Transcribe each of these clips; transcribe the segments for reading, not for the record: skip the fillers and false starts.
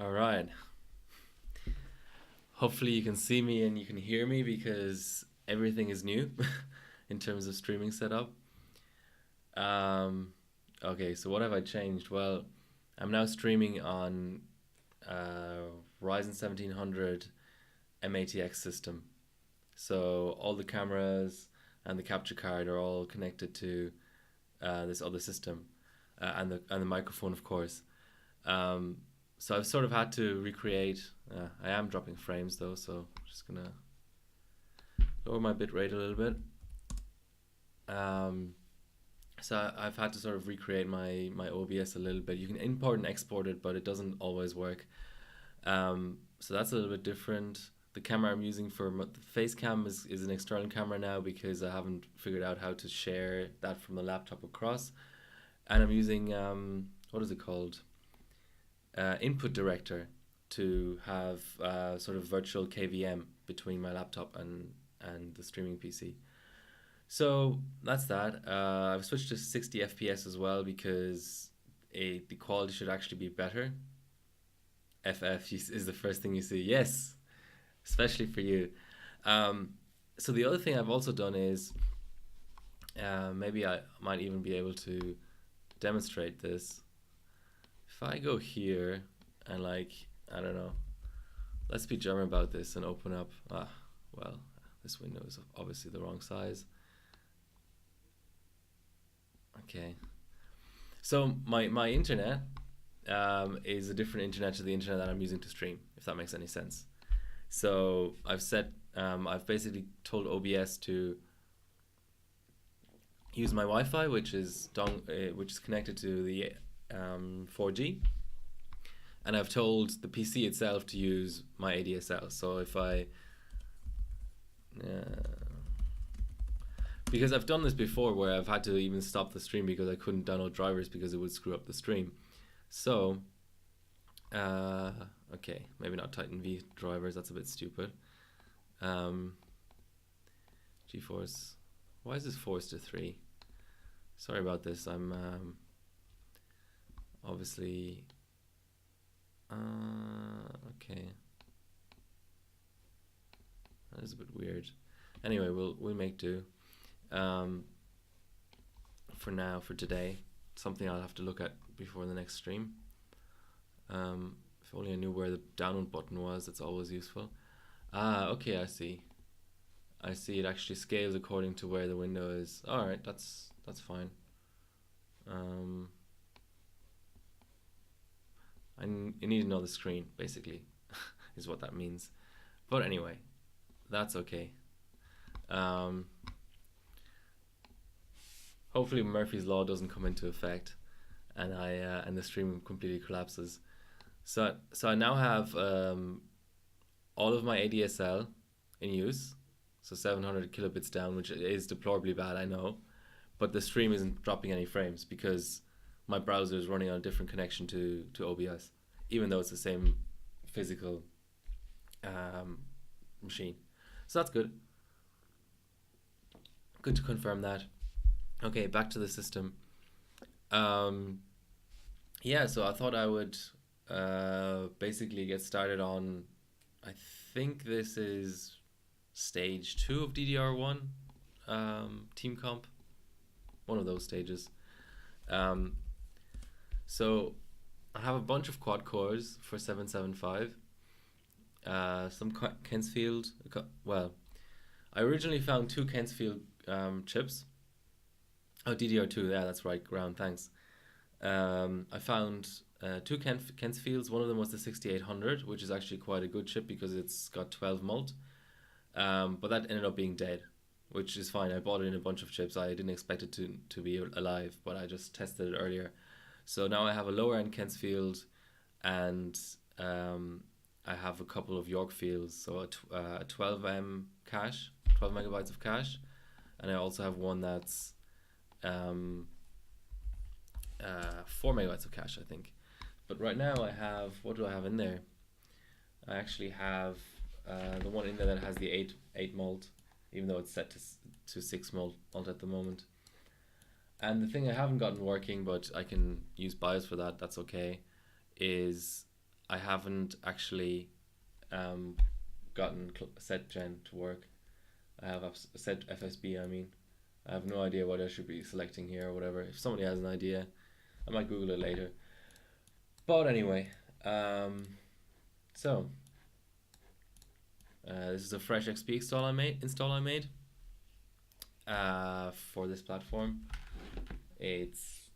All right. Hopefully you can see me and you can hear me because everything is new in terms of streaming setup. Um, okay, so what have I changed? Well, I'm now streaming on Ryzen 1700 MATX system. So all the cameras and the capture card are all connected to this other system, and the microphone, of course. Um, so I've sort of had to recreate. I am dropping frames though, so I'm just gonna lower my bitrate a little bit. Um, I've had to sort of recreate my OBS a little bit. You can import and export it, but it doesn't always work. So that's a little bit different. The camera I'm using for the face cam is an external camera now because I haven't figured out how to share that from the laptop across. And I'm using what is it called? Input director to have sort of virtual KVM between my laptop and the streaming PC. So that's that. I've switched to 60 FPS as well because the quality should actually be better. FF is the first thing you see. Yes, especially for you. Um, so the other thing I've also done is maybe I might even be able to demonstrate this. If I go here and I don't know, let's be German about this and open up. Well, this window is obviously the wrong size. Okay. So my internet is a different internet to the internet that I'm using to stream, if that makes any sense. So I've basically told OBS to use my Wi-Fi, which is connected to the 4G, and I've told the PC itself to use my ADSL. So if because I've done this before where I've had to even stop the stream because I couldn't download drivers because it would screw up the stream. So, okay, maybe not Titan V drivers, that's a bit stupid. GeForce, why is this forced to 3? Sorry about this, I'm obviously, okay. That is a bit weird. Anyway, we'll make do. For now, for today, something I'll have to look at before the next stream. If only I knew where the download button was, that's always useful. Okay, I see. I see it actually scales according to where the window is. Alright, that's fine. I need to know the screen, basically, is what that means. But anyway, that's okay. Hopefully Murphy's Law doesn't come into effect and and the stream completely collapses. So I now have all of my ADSL in use, so 700 kilobits down, which is deplorably bad, I know, but the stream isn't dropping any frames because my browser is running on a different connection to OBS, even though it's the same physical machine. So that's good. Good to confirm that. Okay, back to the system. Yeah, so I thought I would basically get started on, I think this is stage 2 of DDR1 team comp, one of those stages. So I have a bunch of quad cores for 775, some Kensfield, well, I originally found 2 Kensfield chips. Oh, DDR2, yeah, that's right, ground, thanks. I found 2 Kensfields. One of them was the 6800, which is actually quite a good chip because it's got 12 mult. But that ended up being dead, which is fine. I bought it in a bunch of chips. I didn't expect it to be alive, but I just tested it earlier. So now I have a lower end Kensfield, and I have a couple of Yorkfields, so a 12 cache, 12 megabytes of cache, and I also have one that's 4 megabytes of cache, I think. But right now I have, what do I have in there? I actually have the one in there that has the 8 mult, even though it's set to 6 mult at the moment. And the thing I haven't gotten working, but I can use BIOS for that, that's okay, is I haven't actually um, gotten set gen to work. I have set FSB. I mean, I have no idea what I should be selecting here or whatever. If somebody has an idea, I might Google it later. But anyway, so this is a fresh XP install I made for this platform. It's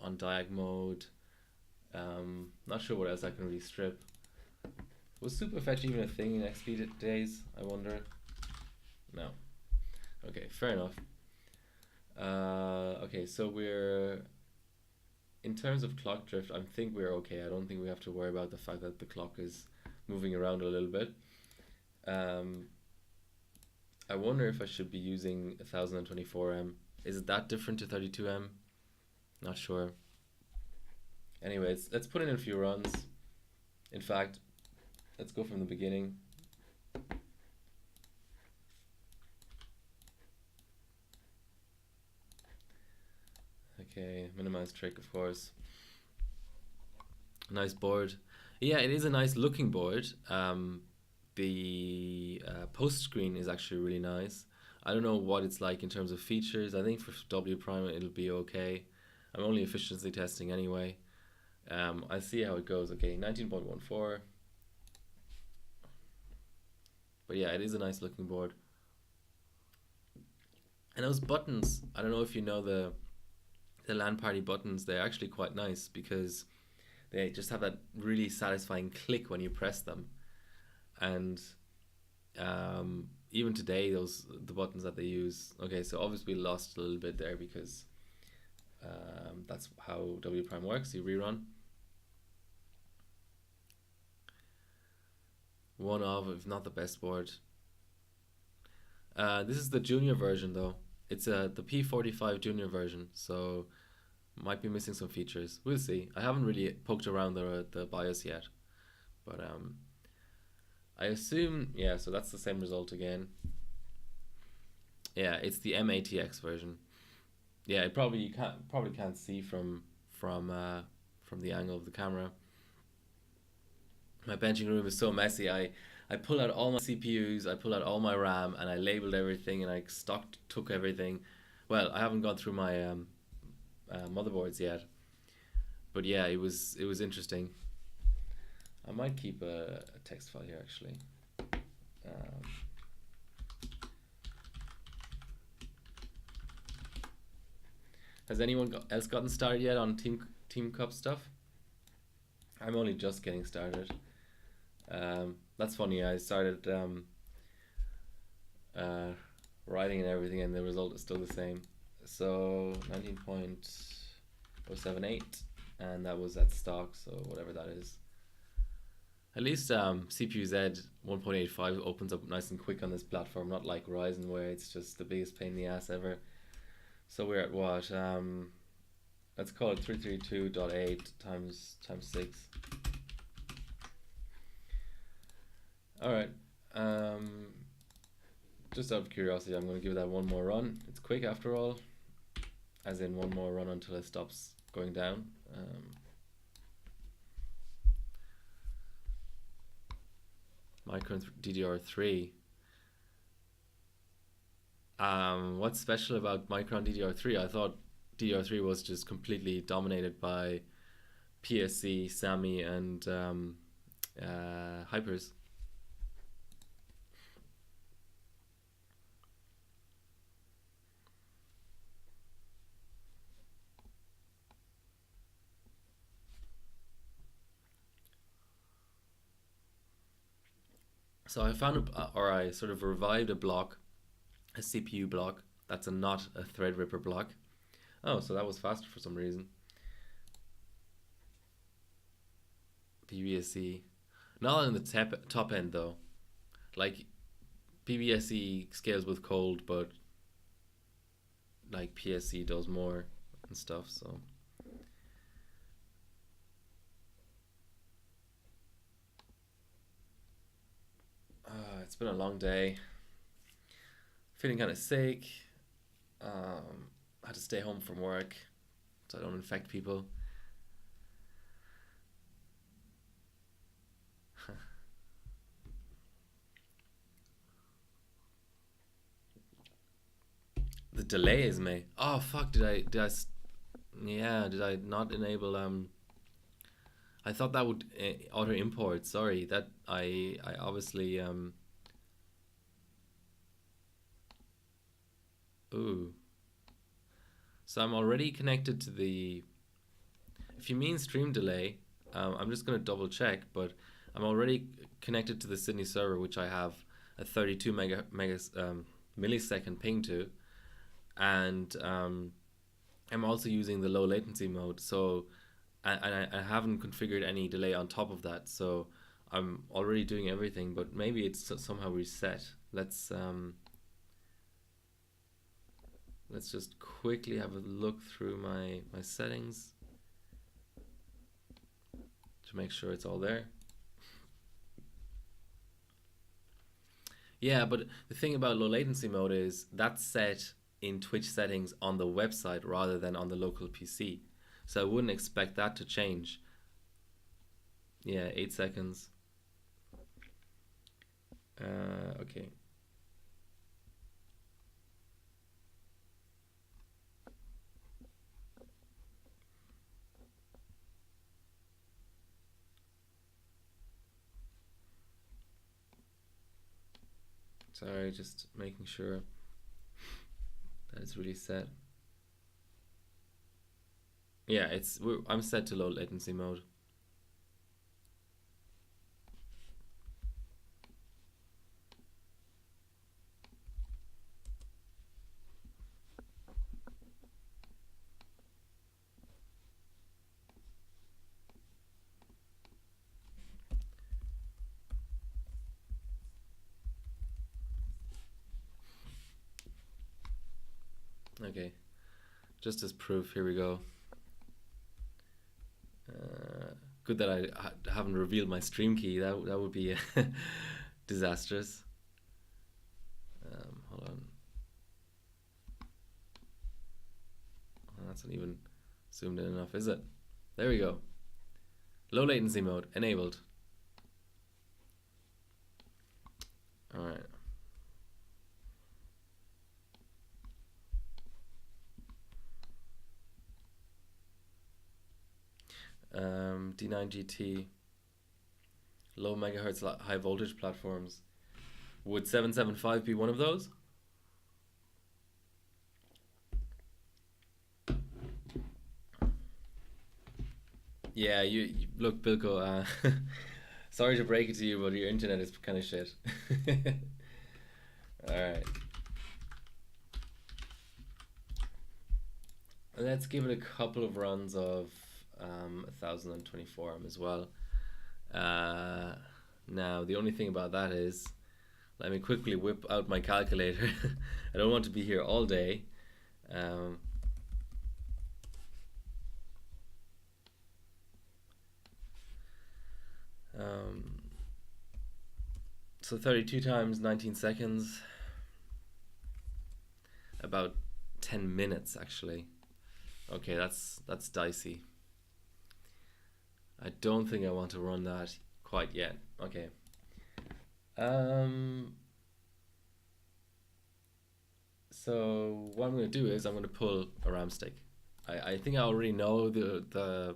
on diag mode. Not sure what else I can really strip. Was super fetch even a thing in XP days? I wonder. No. Okay, fair enough. Okay, so we're in terms of clock drift. I think we're okay. I don't think we have to worry about the fact that the clock is moving around a little bit. I wonder if I should be using 1024M. Is it that different to 32M? Not sure. Anyways, let's put in a few runs. In fact, let's go from the beginning. Okay, minimize trick, of course. Nice board. Yeah, it is a nice looking board. The post screen is actually really nice. I don't know what it's like in terms of features. I think for W Prime it'll be okay. I'm only efficiency testing anyway. I'll see how it goes. Okay, 19.14. But yeah, it is a nice looking board. And those buttons, I don't know if you know the LAN party buttons, they're actually quite nice because they just have that really satisfying click when you press them. And even today, the buttons that they use. Okay, so obviously we lost a little bit there because that's how W Prime works. You rerun. One of, if not the best board. This is the junior version though. It's the P45 junior version, so might be missing some features. We'll see. I haven't really poked around the BIOS yet, but I assume, yeah, so that's the same result again. Yeah, it's the MATX version. Yeah, it probably you can't see from the angle of the camera. My benching room is so messy. I pull out all my CPUs, I pull out all my RAM, and I labeled everything, and I took everything. Well, I haven't gone through my motherboards yet, but yeah, it was interesting. I might keep a text file here actually. Has anyone else gotten started yet on Team Cup stuff? I'm only just getting started. That's funny. I started writing and everything, and the result is still the same. So 19.078, and that was at stock. So whatever that is. At least CPU Z 1.85 opens up nice and quick on this platform, not like Ryzen where it's just the biggest pain in the ass ever. So we're at what? Let's call it 332.8 times 6. Alright. Just out of curiosity, I'm going to give that one more run. It's quick after all. As in one more run until it stops going down. Micron DDR3. What's special about Micron DDR3? I thought DDR3 was just completely dominated by PSC, SAMI, and Hypers. So I found, I sort of revived a CPU block that's not a Threadripper block. Oh, so that was faster for some reason. PBSC, not on the top end though. Like PBSC scales with cold, but like PSC does more and stuff. So it's been a long day. Feeling kind of sick. Had to stay home from work so I don't infect people. delay is me. Oh fuck! Did I not enable I thought that would auto import. Sorry, that I obviously ooh. So I'm already connected to the. If you mean stream delay, I'm just gonna double check, but I'm already connected to the Sydney server, which I have a 32 millisecond ping to, and I'm also using the low latency mode. So, I haven't configured any delay on top of that. So I'm already doing everything, but maybe it's somehow reset. Let's just quickly have a look through my settings to make sure it's all there. Yeah, but the thing about low latency mode is that's set in Twitch settings on the website rather than on the local PC. So I wouldn't expect that to change. Yeah, 8 seconds. Okay. Sorry, just making sure that it's really set. Yeah, I'm set to low latency mode. Okay, just as proof, here we go. Good that I haven't revealed my stream key. That would be disastrous. Hold on. Oh, that's not even zoomed in enough, is it? There we go. Low latency mode enabled. All right. D9 GT, low megahertz, high voltage platforms. Would 775 be one of those? Yeah, you look, Bilko. Sorry to break it to you, but your internet is kind of shit. All right. Let's give it a couple of runs of 1024 as well. Now, the only thing about that is, let me quickly whip out my calculator. I don't want to be here all day. So 32 times 19 seconds, about 10 minutes actually. Okay, that's dicey. I don't think I want to run that quite yet. Okay. So what I'm going to do is I'm going to pull a RAM stick. I think I already know the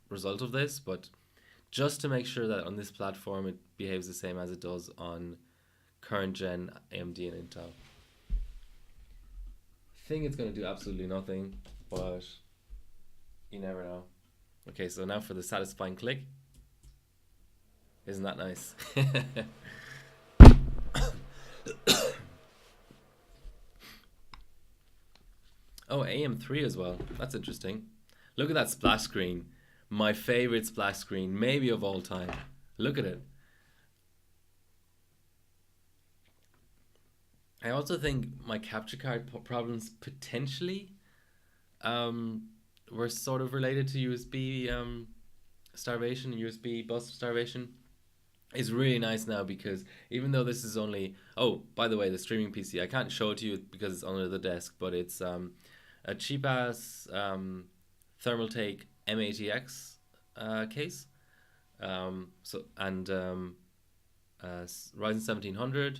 result of this, but just to make sure that on this platform it behaves the same as it does on current gen AMD and Intel. I think it's going to do absolutely nothing, but you never know. Okay, so now for the satisfying click. Isn't that nice? Oh, AM3 as well. That's interesting. Look at that splash screen. My favorite splash screen, maybe of all time. Look at it. I also think my capture card problems potentially were sort of related to USB starvation, USB bus starvation. It's really nice now because even though this is only, oh, by the way, the streaming PC, I can't show it to you because it's under the desk, but it's a cheap ass Thermaltake M80X case. So and Ryzen 1700,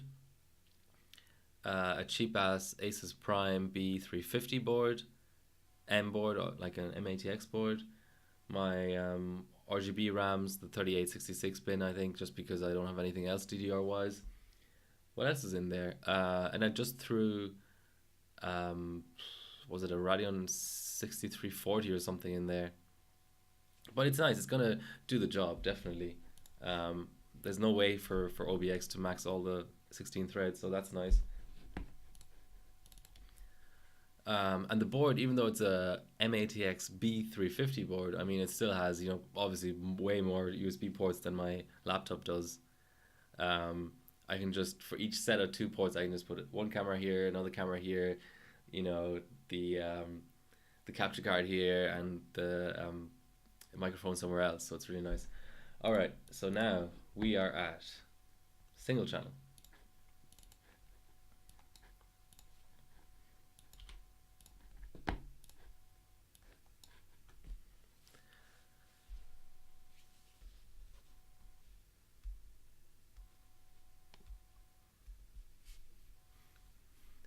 a cheap ass Asus Prime B350 board, M board, or like an MATX board. My RGB RAMs, the 3866 bin, I think, just because I don't have anything else DDR wise. What else is in there? And I just threw, um, was it a Radeon 6340 or something in there? But it's nice. It's gonna do the job definitely. There's no way for OBX to max all the 16 threads, so that's nice. And the board, even though it's a MATX B350 board, I mean, it still has, you know, obviously way more USB ports than my laptop does. I can just, for each set of 2 ports, I can just put one camera here, another camera here, you know, the capture card here, and the microphone somewhere else. So it's really nice. All right, so now we are at single channel.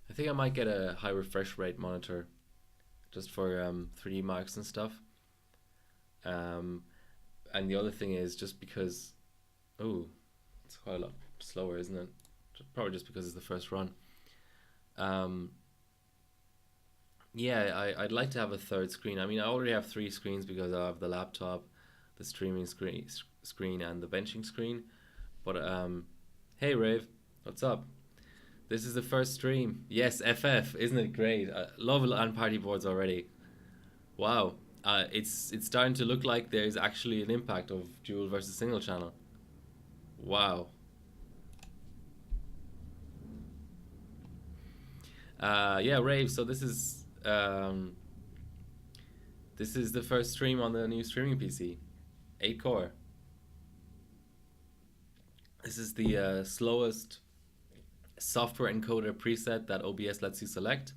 I think I might get a high refresh rate monitor just for 3D marks and stuff. Um, and the other thing is just because, oh, it's quite a lot slower, isn't it? Probably just because it's the first run. Um, yeah, I'd like to have a third screen. I mean, I already have 3 screens because I have the laptop, the streaming screen, and the benching screen. But hey Rave, what's up? This is the first stream. Yes, FF, isn't it great? I love LAN party boards already. Wow, it's starting to look like there's actually an impact of dual versus single channel. Wow. Yeah, Rave. So this is the first stream on the new streaming PC, 8 core. This is the slowest software encoder preset that OBS lets you select,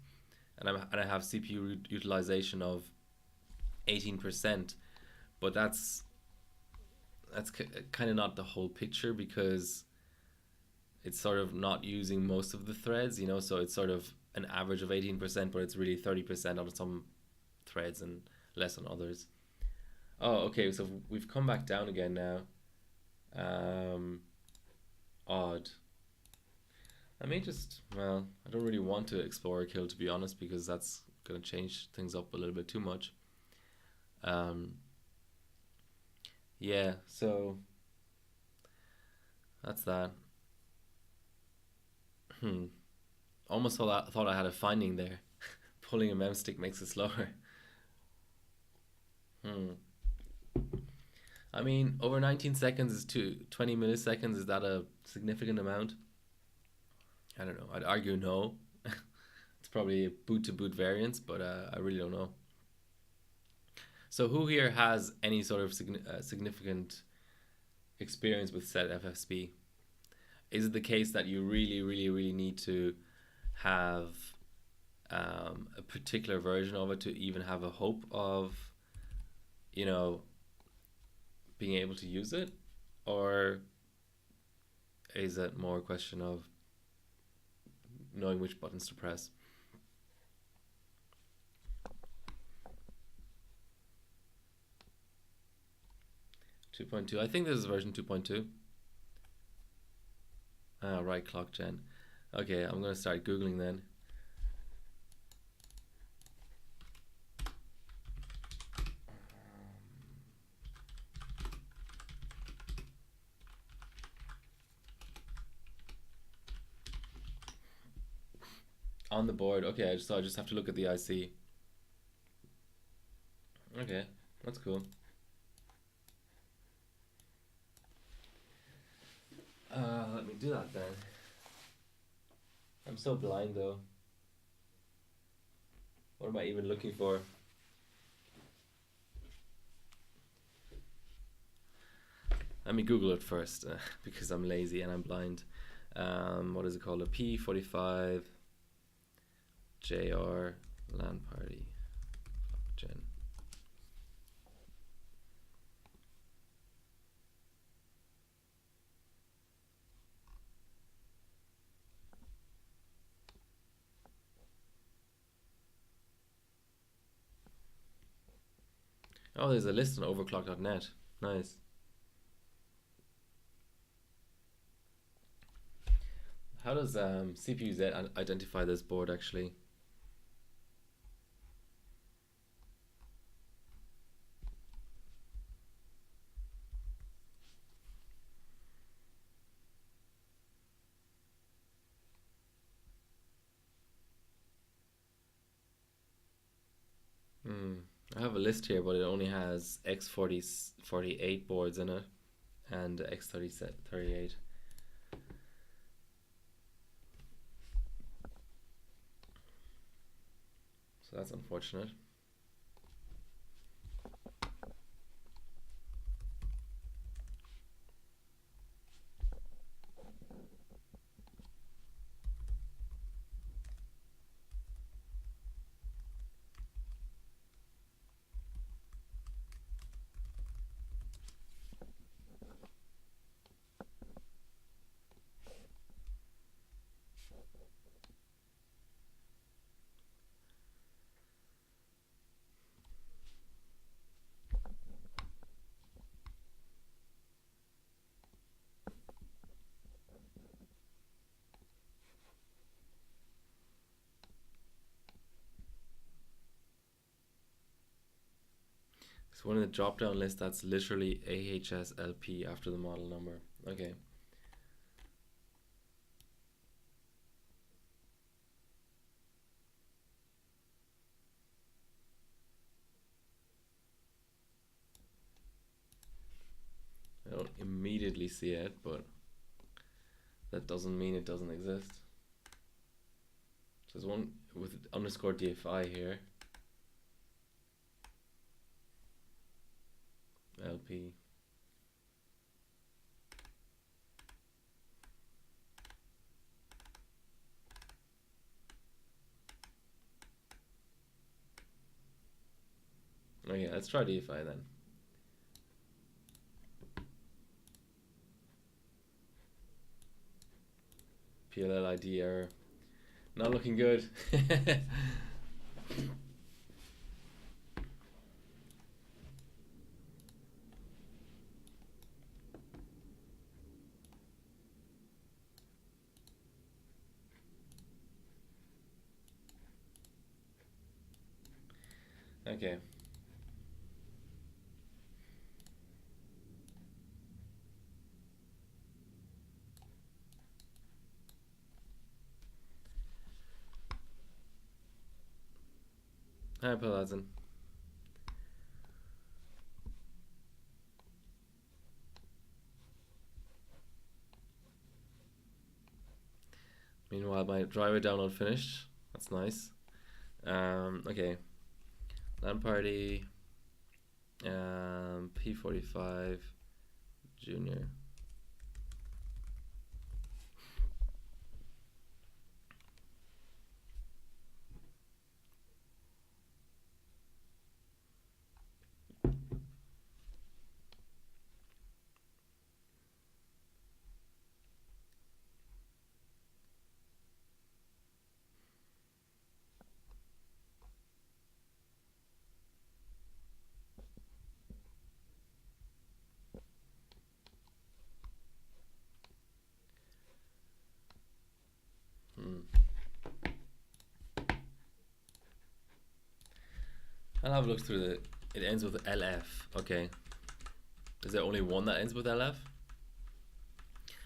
and I have CPU utilization of 18%, but that's kind of not the whole picture because it's sort of not using most of the threads, you know, so it's sort of an average of 18%, but it's really 30% on some threads and less on others. Oh, okay, so we've come back down again now. Odd. I may just, well, I don't really want to explore a kill, to be honest, because that's going to change things up a little bit too much. Yeah, so that's that. Hmm. Almost thought I had a finding there. Pulling a mem stick makes it slower. Hmm. I mean, over 19 seconds is 20 milliseconds. Is that a significant amount? I don't know. I'd argue no. It's probably a boot to boot variance, but I really don't know. So who here has any sort of significant experience with set FSP? Is it the case that you really, really, really need to have a particular version of it to even have a hope of, you know, being able to use it? Or is it more a question of knowing which buttons to press? Two 2.2. I think this is version 2.2. Ah, right, clock gen. Okay, I'm gonna start Googling then. On the board. Okay, I just have to look at the IC. Okay, that's cool. Let me do that then. I'm so blind though. What am I even looking for? Let me Google it first because I'm lazy and I'm blind. What is it called? A P45 JR LAN party gen. Oh, there's a list on overclock.net. Nice. How does CPU-Z identify this board actually? I have a list here, but it only has X48 boards in it and X38. So that's unfortunate. So one in the drop down list that's literally AHSLP after the model number. Okay. I don't immediately see it, but that doesn't mean it doesn't exist. So there's one with underscore DFI here. LP. Okay, let's try DFI then. PLL ID error. Not looking good. Okay. Hi, Palazan. Meanwhile, my driver download finished. That's nice. Okay. LAN party. P45 Junior. I'll have a look through the. It ends with LF. Okay. Is there only one that ends with LF?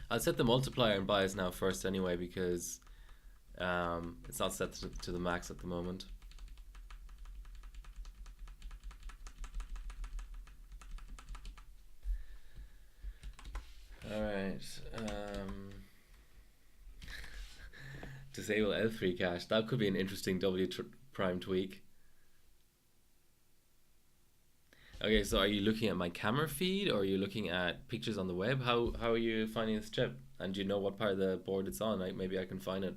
I'll set the multiplier and bias now first anyway because it's not set to the max at the moment. Alright. Disable L3 cache. That could be an interesting W prime tweak. Okay, so are you looking at my camera feed or are you looking at pictures on the web? How are you finding this chip? And do you know what part of the board it's on? Maybe I can find it.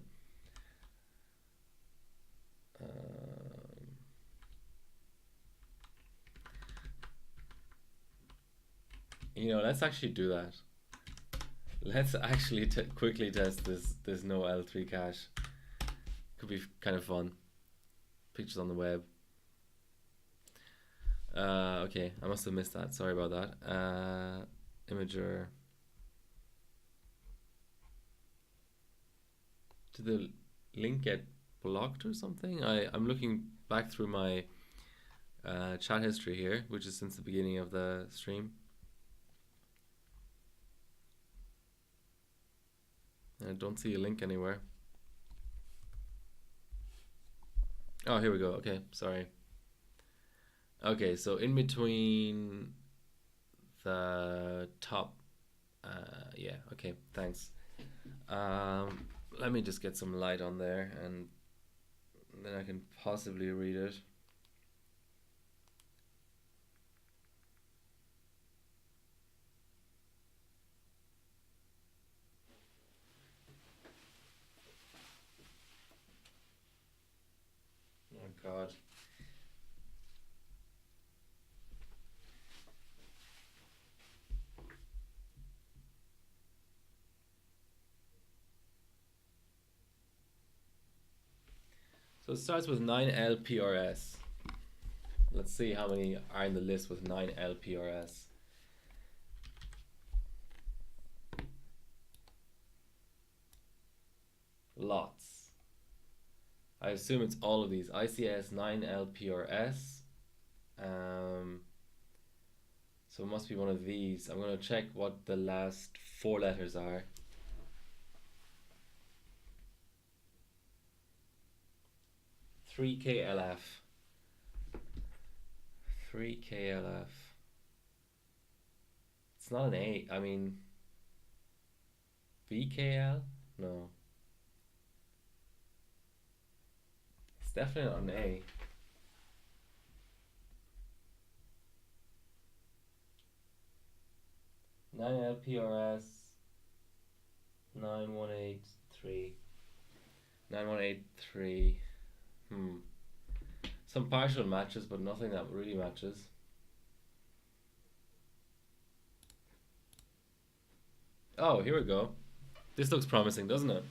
Let's actually do that. Let's actually quickly test this no L3 cache. Could be kind of fun. Pictures on the web. Okay, I must have missed that. Sorry about that. Imager. Did the link get blocked or something? I'm looking back through my chat history here, which is since the beginning of the stream. I don't see a link anywhere. Oh, here we go. Okay, sorry. Okay, so in between the top, yeah, okay, thanks. Let me just get some light on there, and then I can possibly read it. Oh God. So it starts with 9LPRS. Let's see how many are in the list with 9LPRS. Lots. I assume it's all of these. ICS 9LPRS. So it must be one of these. I'm going to check what the last 4 letters are. 3KLF. 3KLF. It's not an A. I mean, VKL? No. It's definitely not an A. Nine LPRS 9183. 9183. Some partial matches, but nothing that really matches. Oh, here we go. This looks promising, doesn't it?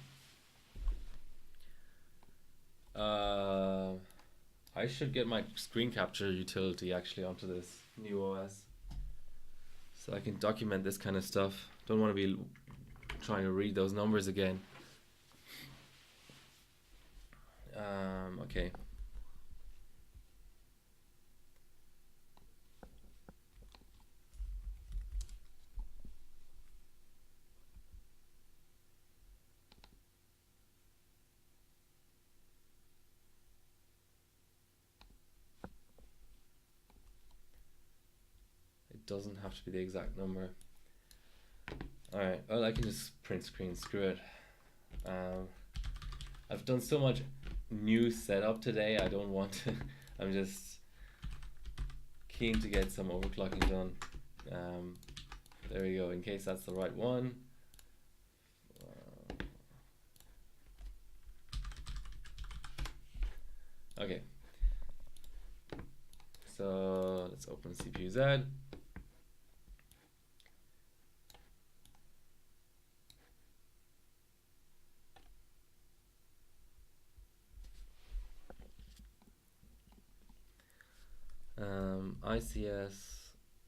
I should get my screen capture utility actually onto this new OS, so I can document this kind of stuff. Don't want to be trying to read those numbers again. Okay. It doesn't have to be the exact number. Alright, well, I can just print screen, screw it. I've done so much new setup today, I don't want to. I'm just keen to get some overclocking done. There we go, in case that's the right one. Okay, so let's open CPU Z. ICS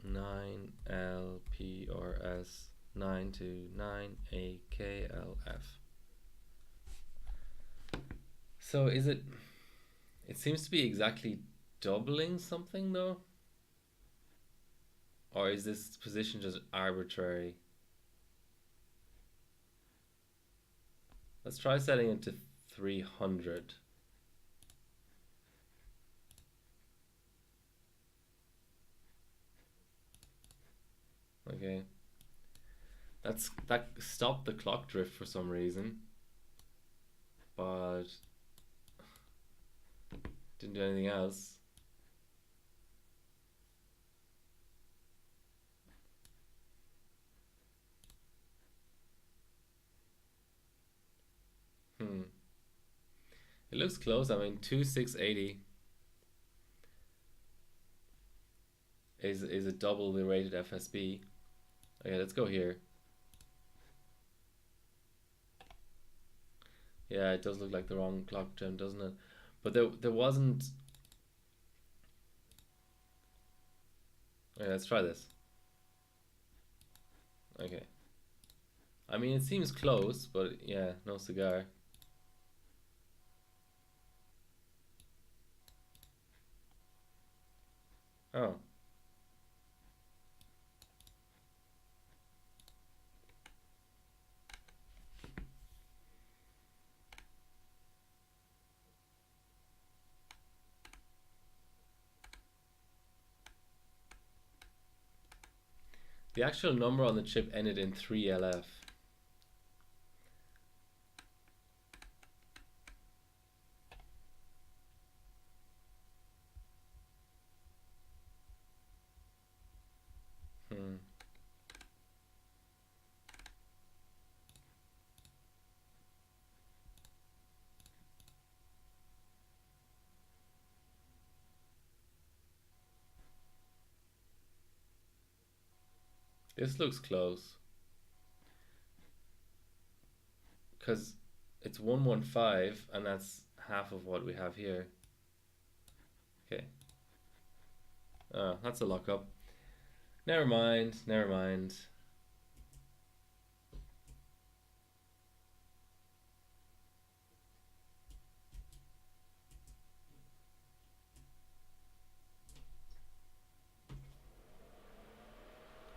9LPRS 929AKLF. So is it? It seems to be exactly doubling something though? Or is this position just arbitrary? Let's try setting it to 300. Okay. That stopped the clock drift for some reason, but didn't do anything else. It looks close. I mean, 2680 is a double the rated FSB. Okay, let's go here. Yeah, it does look like the wrong clock gem, doesn't it? But there wasn't. Okay, let's try this. Okay. I mean, it seems close, but yeah, no cigar. Oh. The actual number on the chip ended in 3LF. Hmm. This looks close. Because it's 115, and that's half of what we have here. Okay. That's a lockup. Never mind, never mind.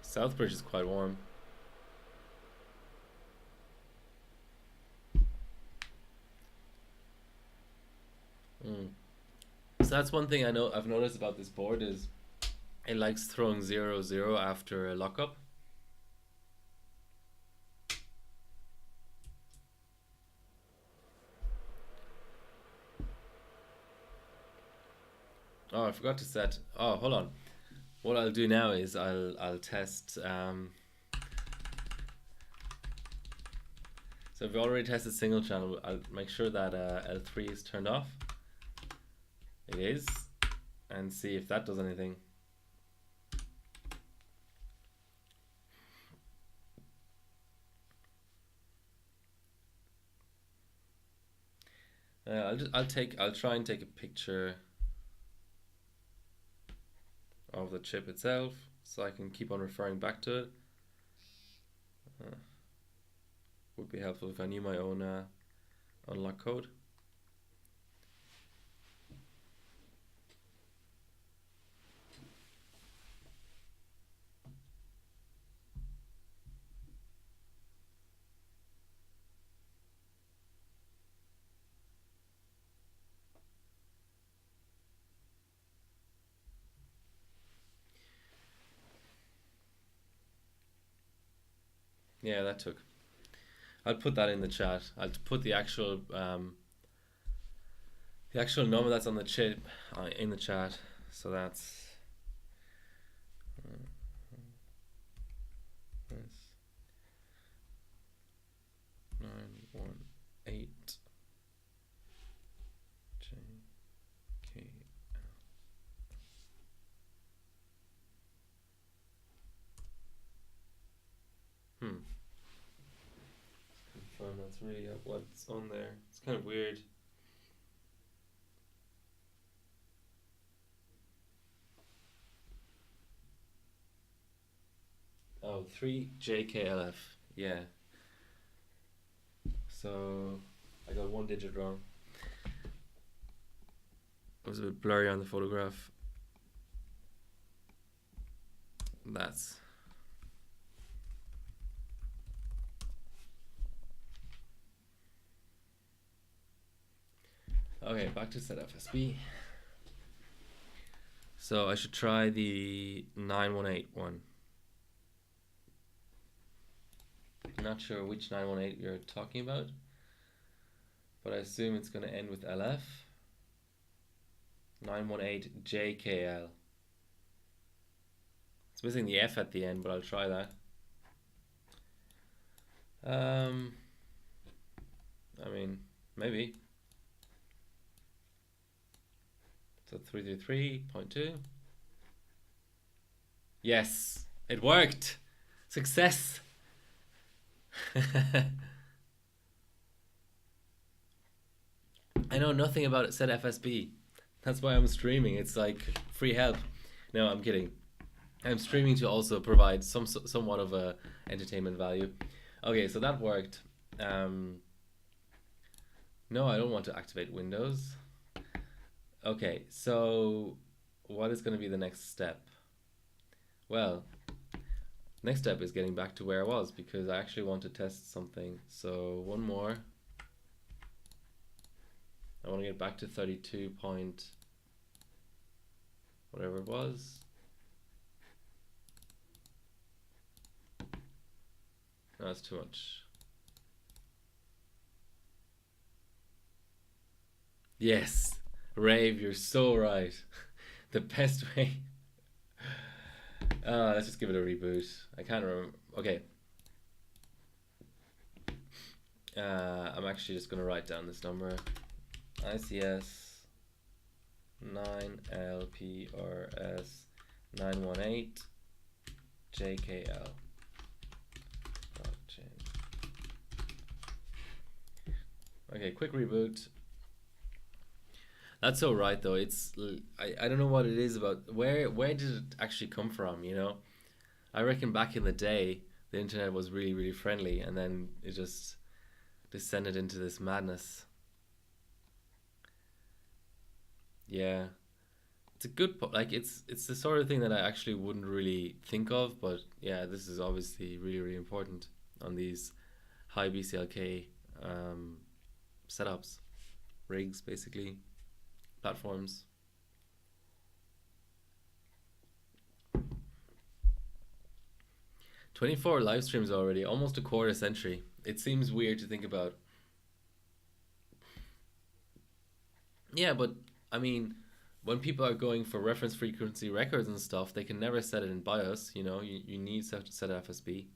Southbridge is quite warm. So that's one thing I've noticed about this board is it likes throwing 0-0 after a lockup. Oh, I forgot to set. Oh, hold on. What I'll do now is I'll test. So we've already tested single channel. I'll make sure that L3 is turned off. It is, and see if that does anything. I'll try and take a picture of the chip itself so I can keep on referring back to it. Would be helpful if I knew my own unlock code. Yeah, that took. I'll put that in the chat. I'll put the actual number that's on the chip in the chat. So that's 918 JK. Confirm that's really what's on there. It's kind of weird. Oh, 3JKLF. Yeah. So I got one digit wrong. It was a bit blurry on the photograph. That's okay. Back to set FSB. So I should try the 918 one. Not sure which 918 you're talking about, but I assume it's going to end with LF. 918 JKL. It's missing the F at the end, but I'll try that. I mean, maybe. So 333.2. Yes, it worked. Success. I know nothing about it. Set FSB. That's why I'm streaming. It's like free help. No, I'm kidding. I'm streaming to also provide somewhat of a entertainment value. Okay, so that worked. Um, no, I don't want to activate Windows. Okay, so what is going to be the next step? Well, next step is getting back to where I was because I actually want to test something. So one more. I want to get back to 32 point whatever it was. No, that's too much. Yes, Rave, you're so right. The best way. Let's just give it a reboot. I can't remember. Okay. I'm actually just going to write down this number. ICS 9LPRS 918 JKL. Okay, quick reboot. That's so right though. I don't know what it is about where did it actually come from, you know? I reckon back in the day the internet was really, really friendly and then it just descended into this madness. Yeah. It's a good like it's the sort of thing that I actually wouldn't really think of, but yeah, this is obviously really, really important on these high BCLK setups, rigs basically, platforms. 24 live streams already, almost a quarter century. It seems weird to think about. Yeah, but I mean, when people are going for reference frequency records and stuff, they can never set it in BIOS, you know, you need to set FSB.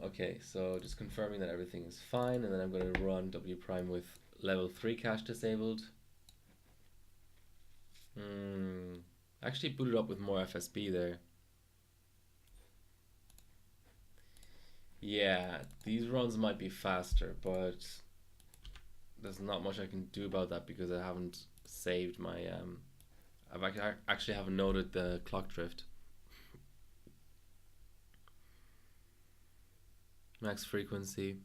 Okay, so just confirming that everything is fine, and then I'm going to run W prime with level 3 cache disabled. Actually booted up with more FSB there. Yeah, these runs might be faster, but there's not much I can do about that because I haven't saved my I've actually haven't noted the clock drift. Max frequency.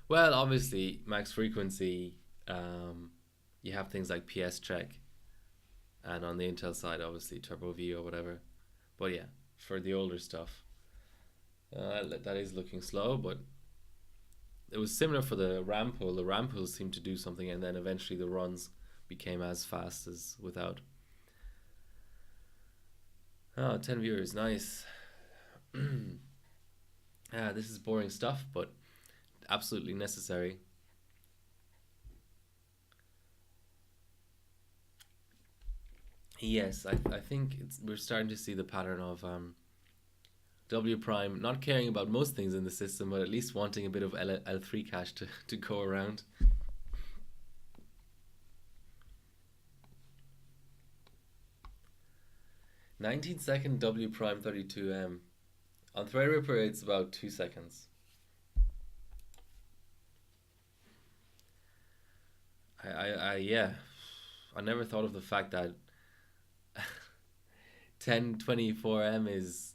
Well, obviously, max frequency, you have things like PS check, and on the Intel side, obviously Turbo V or whatever. But yeah, for the older stuff, that is looking slow, but it was similar for the RAM pool. The RAM pool seemed to do something, and then eventually the runs became as fast as without. Oh, 10 viewers, nice. This is boring stuff, but absolutely necessary. Yes, I think we're starting to see the pattern of W prime not caring about most things in the system, but at least wanting a bit of L3 cache to go around. 19-second W prime 32M. On Threadripper, it's about 2 seconds. Yeah, I never thought of the fact that 1024M is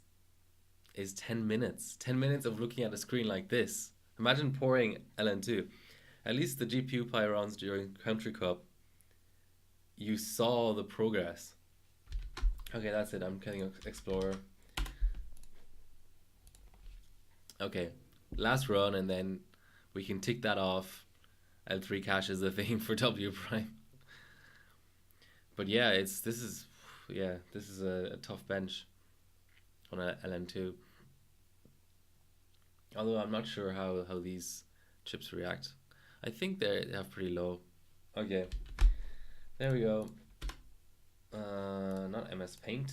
10 minutes. 10 minutes of looking at a screen like this. Imagine pouring LN2. At least the GPU Pyrons during Country Cup, you saw the progress. Okay, that's it. I'm getting Explorer. Okay, last run, and then we can tick that off. L3 cache is the thing for W prime. But yeah, this is a tough bench on a LN2. Although I'm not sure how these chips react. I think they have pretty low. Okay, there we go. Not MS Paint.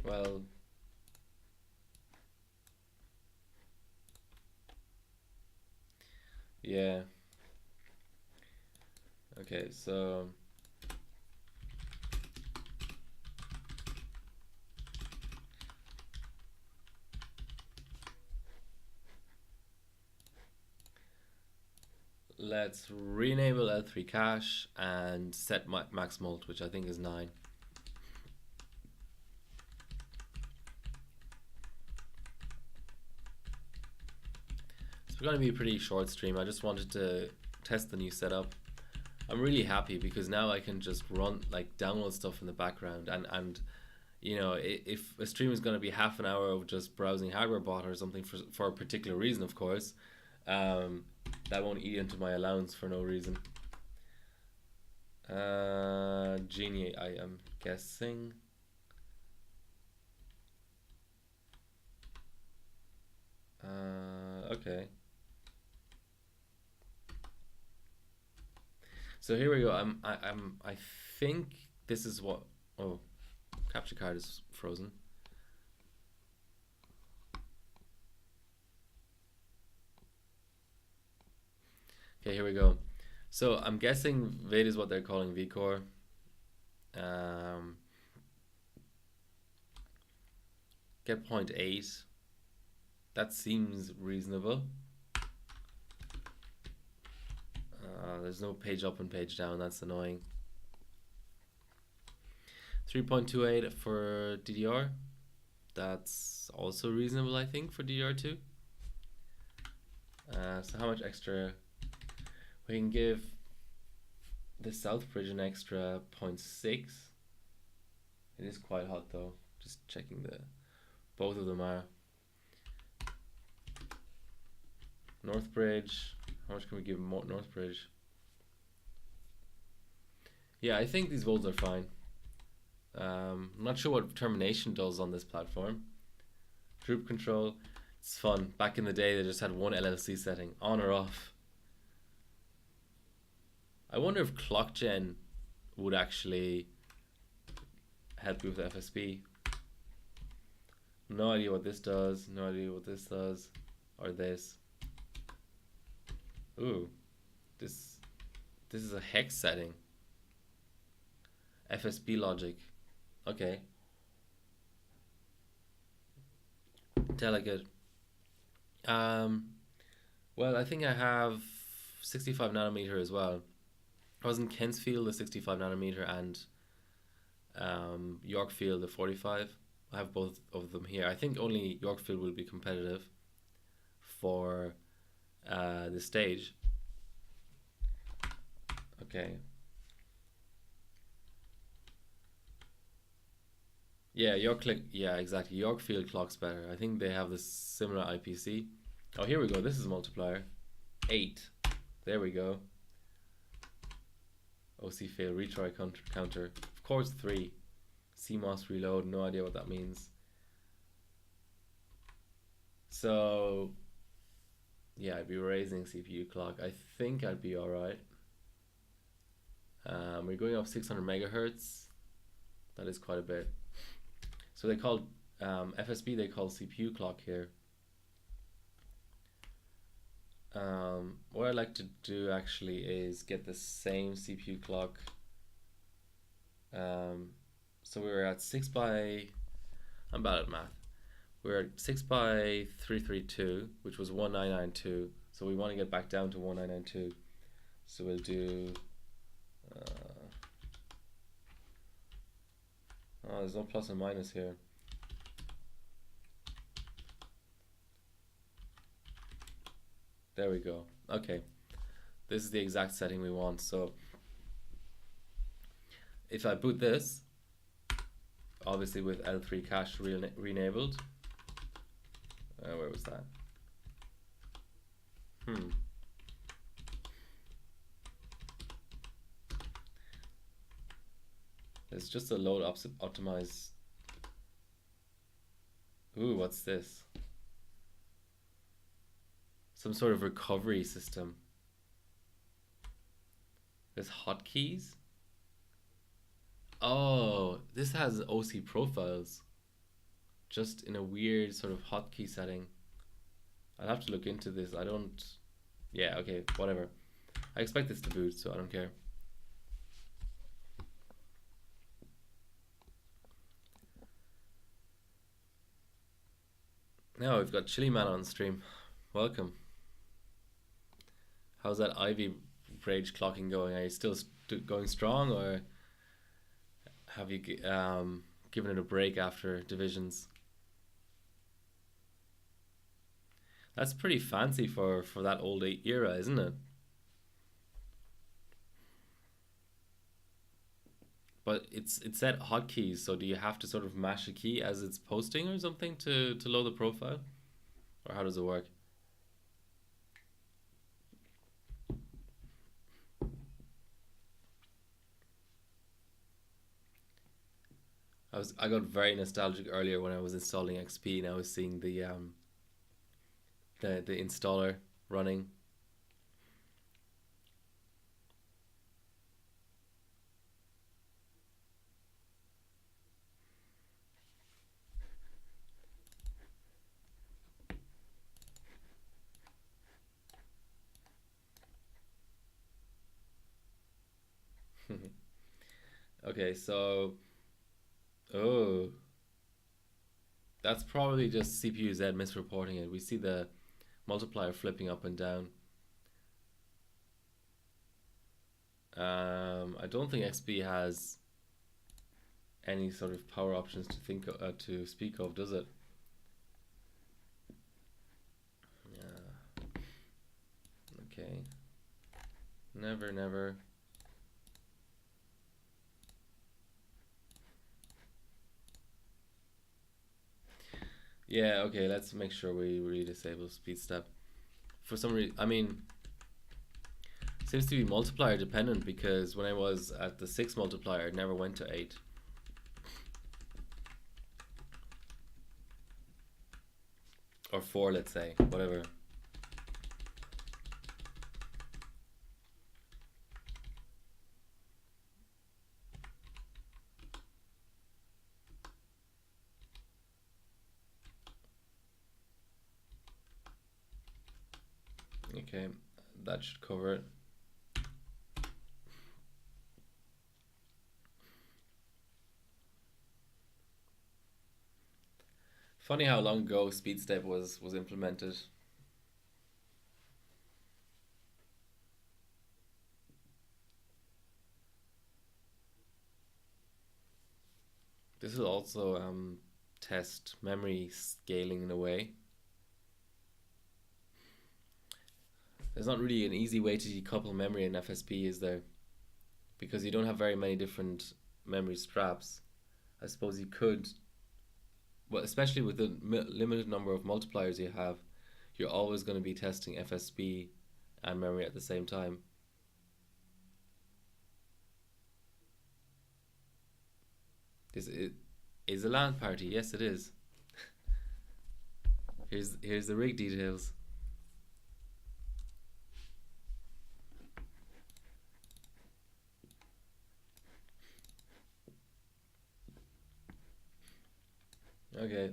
Well, yeah. Okay, so let's re-enable L3 cache and set max mult, which I think is 9. It's going to be a pretty short stream. I just wanted to test the new setup. I'm really happy because now I can just run, like, download stuff in the background, and you know, if a stream is going to be half an hour of just browsing hardwarebot or something for a particular reason, of course, that won't eat into my allowance for no reason. Genie, I am guessing. Okay. So here we go. I think this is what. Oh, capture card is frozen. Okay, here we go. So I'm guessing VID is what they're calling vCore. Get 0.8. That seems reasonable. There's no page up and page down. That's annoying. 3.28 for DDR. That's also reasonable, I think, for DDR2. So how much extra? We can give the South Bridge an extra 0.6. It is quite hot though. Just checking both of them are. North Bridge. How much can we give North Bridge? Yeah, I think these volts are fine. I'm not sure what termination does on this platform. Droop control. It's fun. Back in the day, they just had one LLC setting, on or off. I wonder if clock gen would actually help you with FSB. No idea what this does. No idea what this does, or this. Ooh, this is a hex setting. FSB logic. Okay. Delicate. Well, I think I have 65 nanometer as well. I was in Kensfield, the 65 nanometer, and Yorkfield, the 45. I have both of them here. I think only Yorkfield will be competitive for the stage. Okay. Yeah, yeah, exactly. Yorkfield clock's better. I think they have the similar IPC. Oh, here we go. This is multiplier. 8. There we go. OC fail, retry counter. Of course, 3. CMOS reload. No idea what that means. So, yeah, I'd be raising CPU clock. I think I'd be alright. We're going up 600 megahertz. That is quite a bit. So they call FSB, they call CPU clock here. What I'd like to do actually is get the same CPU clock. So we were at 6 by, I'm bad at math. We're at 6 by 332, which was 1992. So we want to get back down to 1992. So we'll do, oh, there's no plus and minus here. There we go. Okay, this is the exact setting we want. So if I boot this, obviously with L3 cache re-enabled, where was that? It's just a load optimize. Ooh, what's this? Some sort of recovery system. There's hotkeys. Oh, this has OC profiles. Just in a weird sort of hotkey setting. I'll have to look into this. I don't. Yeah, okay, whatever. I expect this to boot, so I don't care. Now we've got Chili Man on stream. Welcome. How's that Ivy rage clocking going? Are you still going strong, or have you given it a break after divisions? That's pretty fancy for that old era, isn't it? But it's set hotkeys, so do you have to sort of mash a key as it's posting or something to load the profile, or how does it work? I got very nostalgic earlier when I was installing XP and I was seeing the installer running. Okay, so oh, that's probably just CPU Z misreporting it. We see the multiplier flipping up and down. I don't think XP has any sort of power options to speak of, does it? Yeah. Okay. Never, never. Yeah, okay, let's make sure we disable speed step. For some reason, I mean, it seems to be multiplier dependent, because when I was at the 6 multiplier, it never went to 8. Or 4, let's say, whatever. Okay, that should cover it. Funny how long ago speed step was implemented. This will also test memory scaling in a way. There's not really an easy way to decouple memory in FSP, is there? Because you don't have very many different memory straps. I suppose you could, well, especially with the limited number of multipliers you have, you're always going to be testing FSP and memory at the same time. This is a LAN party. Yes, it is. Here's the rig details. Okay,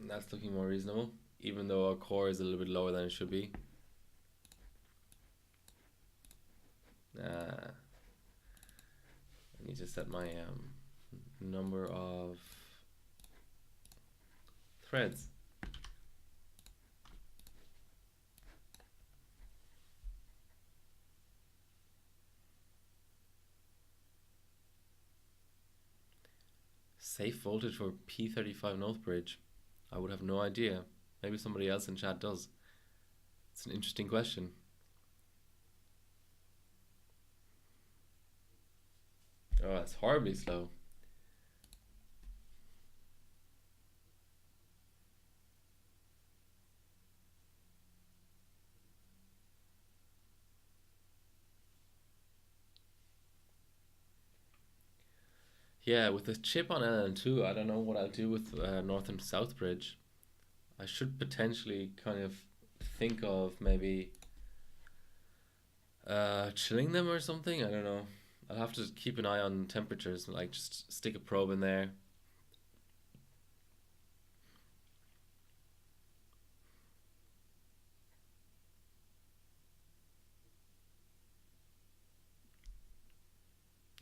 that's looking more reasonable, even though our core is a little bit lower than it should be. I need to set my number of threads. Safe voltage for P35 North Bridge. I would have no idea. Maybe somebody else in chat does. It's an interesting question. Oh, that's horribly slow. Yeah, with the chip on LN2, I don't know what I'll do with North and South Bridge. I should potentially kind of think of maybe chilling them or something. I don't know. I'll have to keep an eye on temperatures, like just stick a probe in there.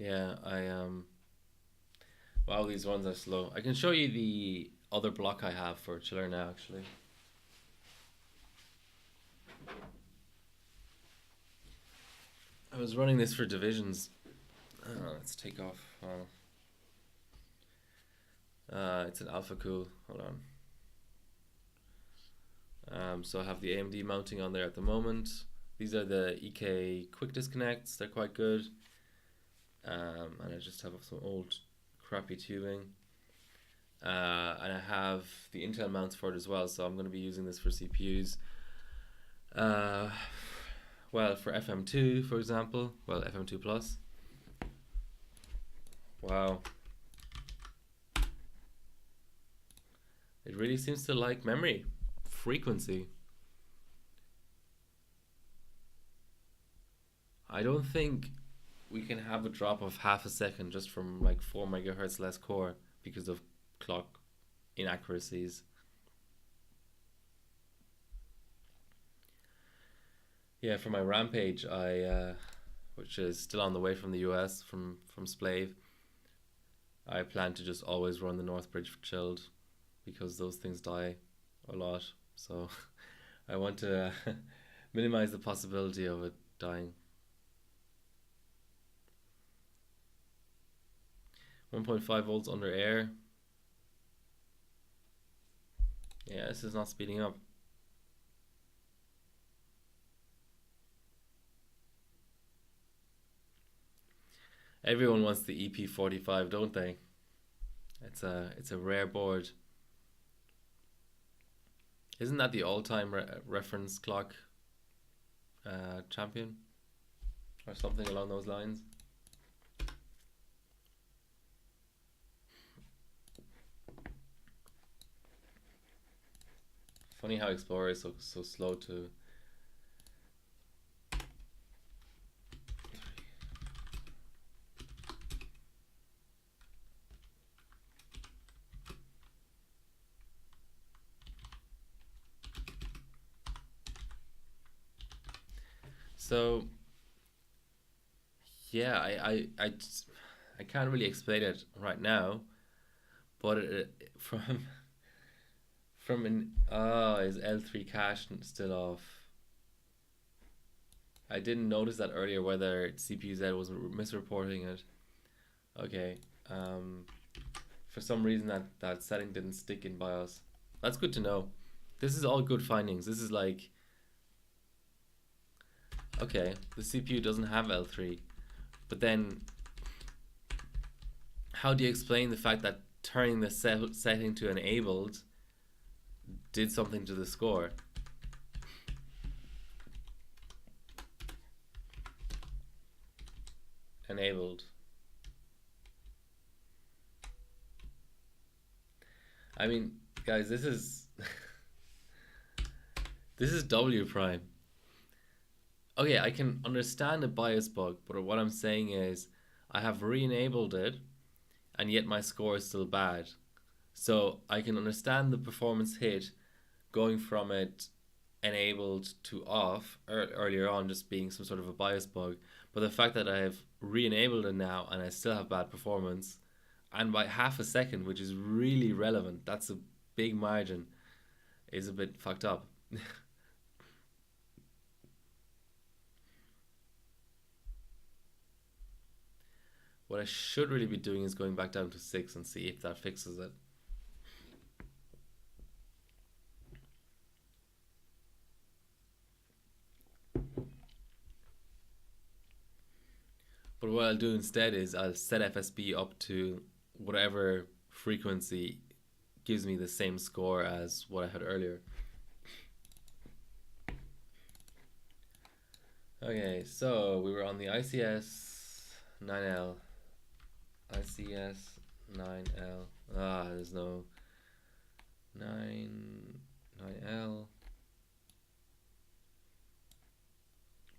Yeah, wow, these ones are slow. I can show you the other block I have for chiller now, actually. I was running this for divisions. Let's take off. It's an alpha cool. Hold on. So I have the AMD mounting on there at the moment. These are the EK quick disconnects. They're quite good. And I just have some old crappy tubing. And I have the Intel mounts for it as well, so I'm going to be using this for CPUs. Well, for FM2, for example. Well, FM2 Plus. Wow. It really seems to like memory. Frequency. I don't think we can have a drop of half a second just from like 4 megahertz less core because of clock inaccuracies. Yeah, for my Rampage, which is still on the way from the US, from Splave, I plan to just always run the Northbridge chilled because those things die a lot. So I want to minimize the possibility of it dying. 1.5 volts under air. Yeah, this is not speeding up. Everyone wants the EP45, don't they? It's a rare board. Isn't that the all-time reference clock champion? Or something along those lines? Funny how Explorer is so slow to... So yeah, I can't really explain it right now, but from an is L3 cache still off? I didn't notice that earlier whether CPU-Z was misreporting it. Okay, for some reason that setting didn't stick in BIOS. That's good to know. This is all good findings. This is like, okay, the CPU doesn't have L3, but then how do you explain the fact that turning the setting to enabled did something to the score? Enabled. I mean, guys, this is this is W prime. Okay, I can understand a BIOS bug, but what I'm saying is I have re-enabled it and yet my score is still bad. So I can understand the performance hit going from it enabled to off earlier on just being some sort of a BIOS bug, but the fact that I have re-enabled it now and I still have bad performance, and by half a second, which is really relevant, that's a big margin, is a bit fucked up. What I should really be doing is going back down to 6 and see if that fixes it. But what I'll do instead is I'll set FSB up to whatever frequency gives me the same score as what I had earlier. Okay, so we were on the ICS 9L. ICS 9L. There's no 9L.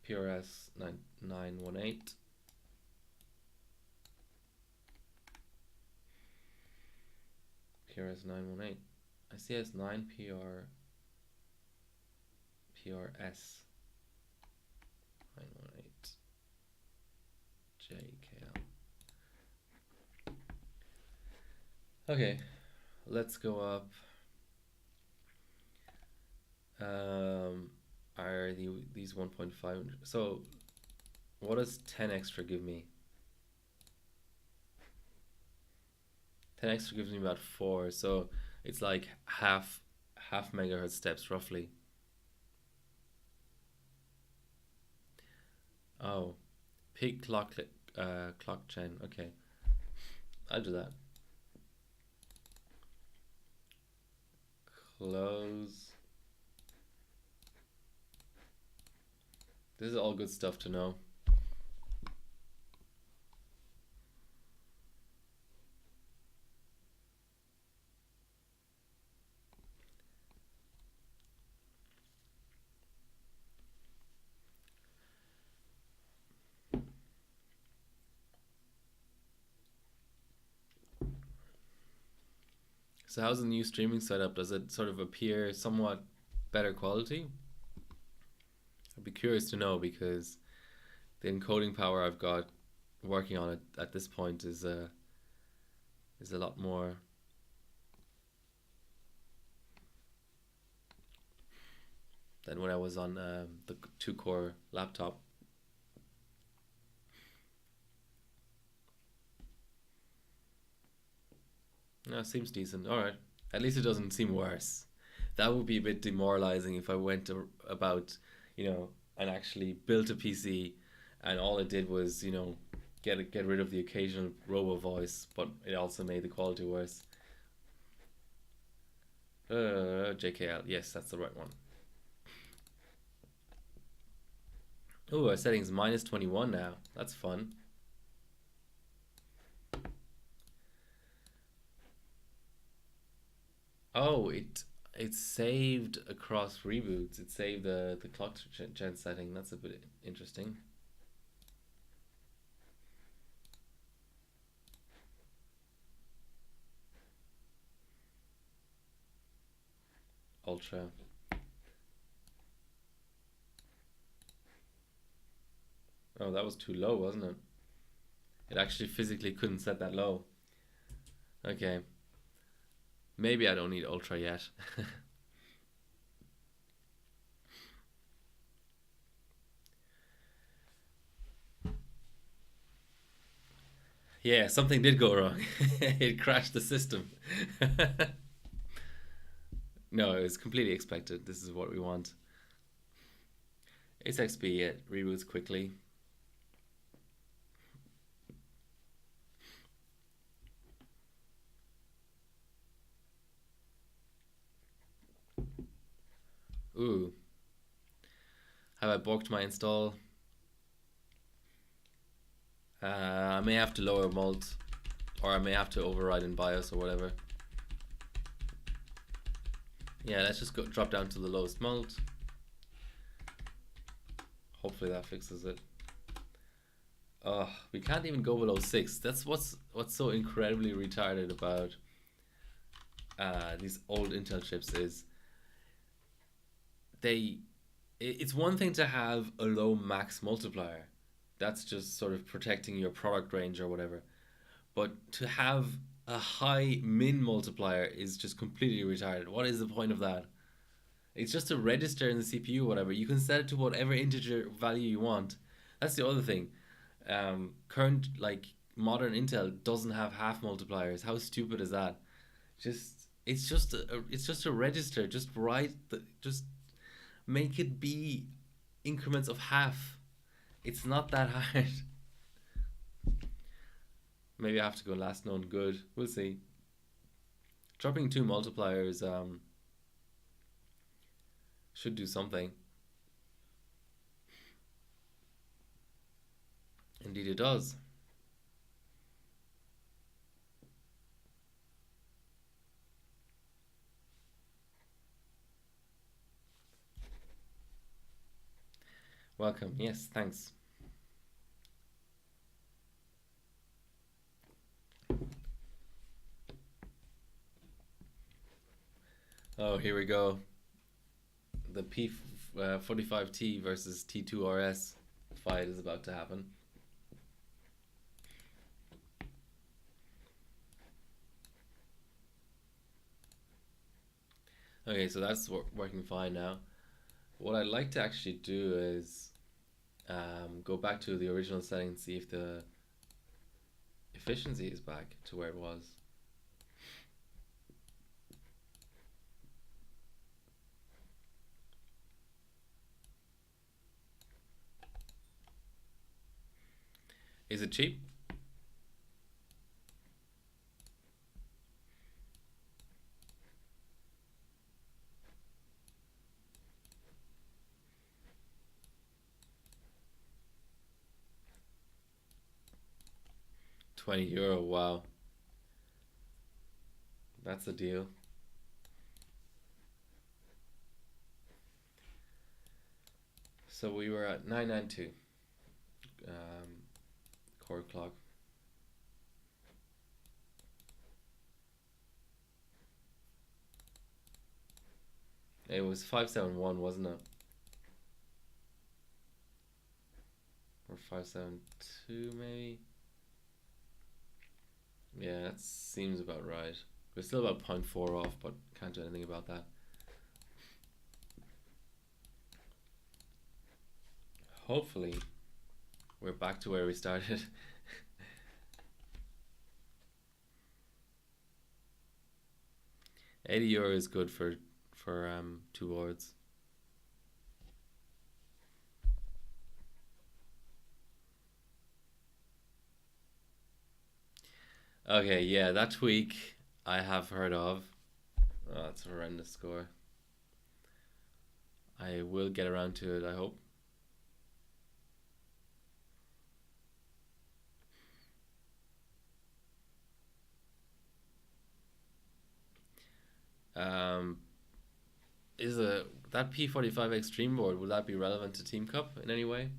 PRS 918. PRS 918. ICS 9 PRS 918 JKL. Okay, let's go up. Are these 1.5? So What does 10 extra give me? 10 extra gives me about 4, so it's like half megahertz steps roughly. Oh, peak clock chain. Okay, I'll do that. Close. This is all good stuff to know. So how's the new streaming setup? Does it sort of appear somewhat better quality? I'd be curious to know, because the encoding power I've got working on it at this point is a lot more than when I was on the 2-core laptop. No, it seems decent. All right, at least it doesn't seem worse. That would be a bit demoralizing if I went about, and actually built a PC, and all it did was, get rid of the occasional robo voice, but it also made the quality worse. JKL, yes, that's the right one. Oh, our setting's minus 21 now. That's fun. Oh, it saved across reboots. It saved the clock gen setting. That's a bit interesting. Ultra. Oh, that was too low, wasn't it? It actually physically couldn't set that low. Okay. Maybe I don't need ultra yet. Yeah, something did go wrong. It crashed the system. No, it was completely expected. This is what we want. It's XP, it reboots quickly. Ooh. Have I borked my install? I may have to lower mult, or I may have to override in BIOS or whatever. Yeah, let's just drop down to the lowest mult. Hopefully that fixes it. We can't even go below 6. That's what's so incredibly retarded about these old Intel chips is it's one thing to have a low max multiplier. That's just sort of protecting your product range or whatever. But to have a high min multiplier is just completely retarded. What is the point of that? It's just a register in the CPU, whatever. You can set it to whatever integer value you want. That's the other thing. Current modern Intel doesn't have half multipliers. How stupid is that? It's just a register. Just make it be increments of half. It's not that hard. Maybe I have to go last known good. We'll see. Dropping 2 multipliers should do something. Indeed it does. Welcome. Yes, thanks. Oh, here we go. The P45T versus T2RS fight is about to happen. Okay, so that's working fine now. What I'd like to actually do is Go back to the original setting and see if the efficiency is back to where it was. Is it cheap? €20, wow. That's a deal. So we were at 992 core clock. It was 571, wasn't it? Or 572 maybe? Yeah, that seems about right. We're still about 0.4 off, but can't do anything about that. Hopefully, we're back to where we started. €80 is good for 2 boards. Okay, yeah, that tweak I have heard of. Oh, that's a horrendous score. I will get around to it, I hope. Is that P45 Extreme board, will that be relevant to Team Cup in any way?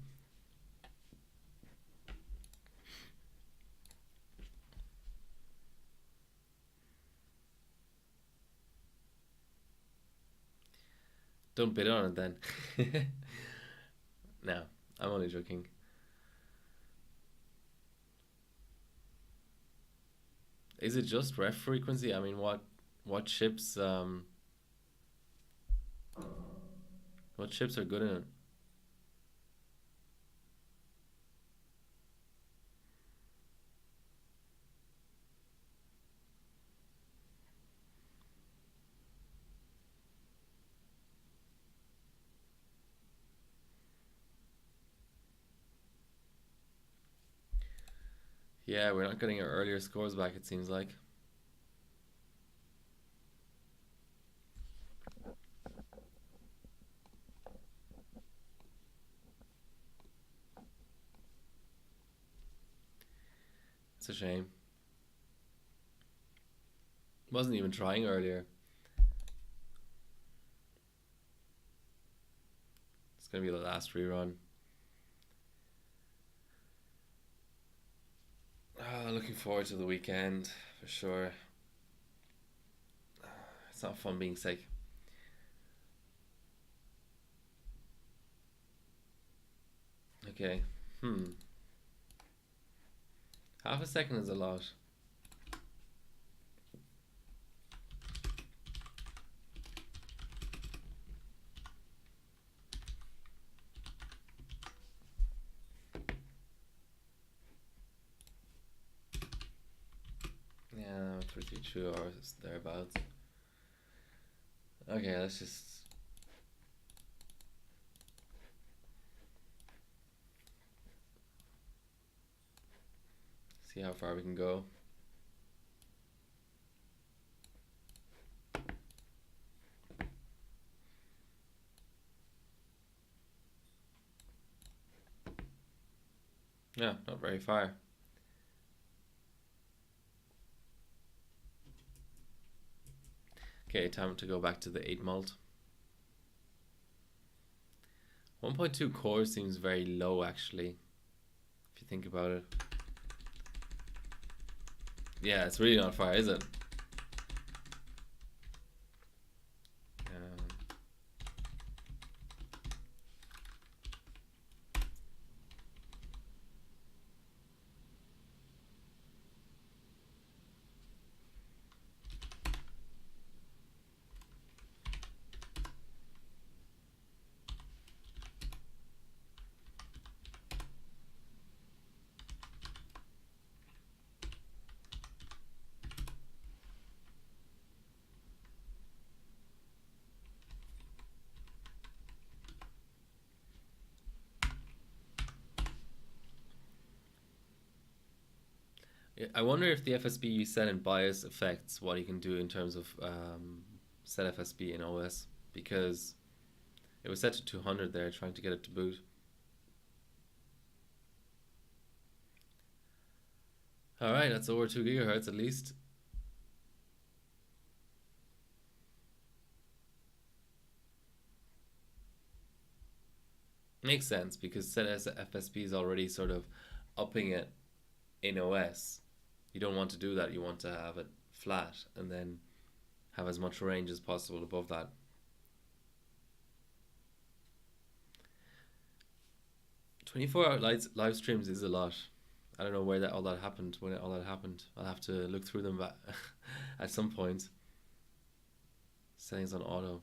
Don't bid on it then. No, I'm only joking. Is it just ref frequency? I mean, what chips are good in it? Yeah, we're not getting our earlier scores back, it seems like. It's a shame. Wasn't even trying earlier. It's gonna be the last rerun. Looking forward to the weekend for sure. It's not fun being sick. Okay. Half a second is a lot. Yeah, 32 hours thereabouts. Okay, let's just see how far we can go. Yeah, not very far. Okay, time to go back to the 8 mult. 1.2 core seems very low actually, if you think about it. Yeah, it's really not far, is it? I wonder if the FSB you set in BIOS affects what you can do in terms of set FSB in OS, because it was set to 200 there, trying to get it to boot. Alright, that's over 2 gigahertz at least. Makes sense, because set as FSB is already sort of upping it in OS. You don't want to do that, you want to have it flat and then have as much range as possible above that. 24-hour live streams is a lot. I don't know where all that happened, when all that happened. I'll have to look through them back at some point. Settings on auto.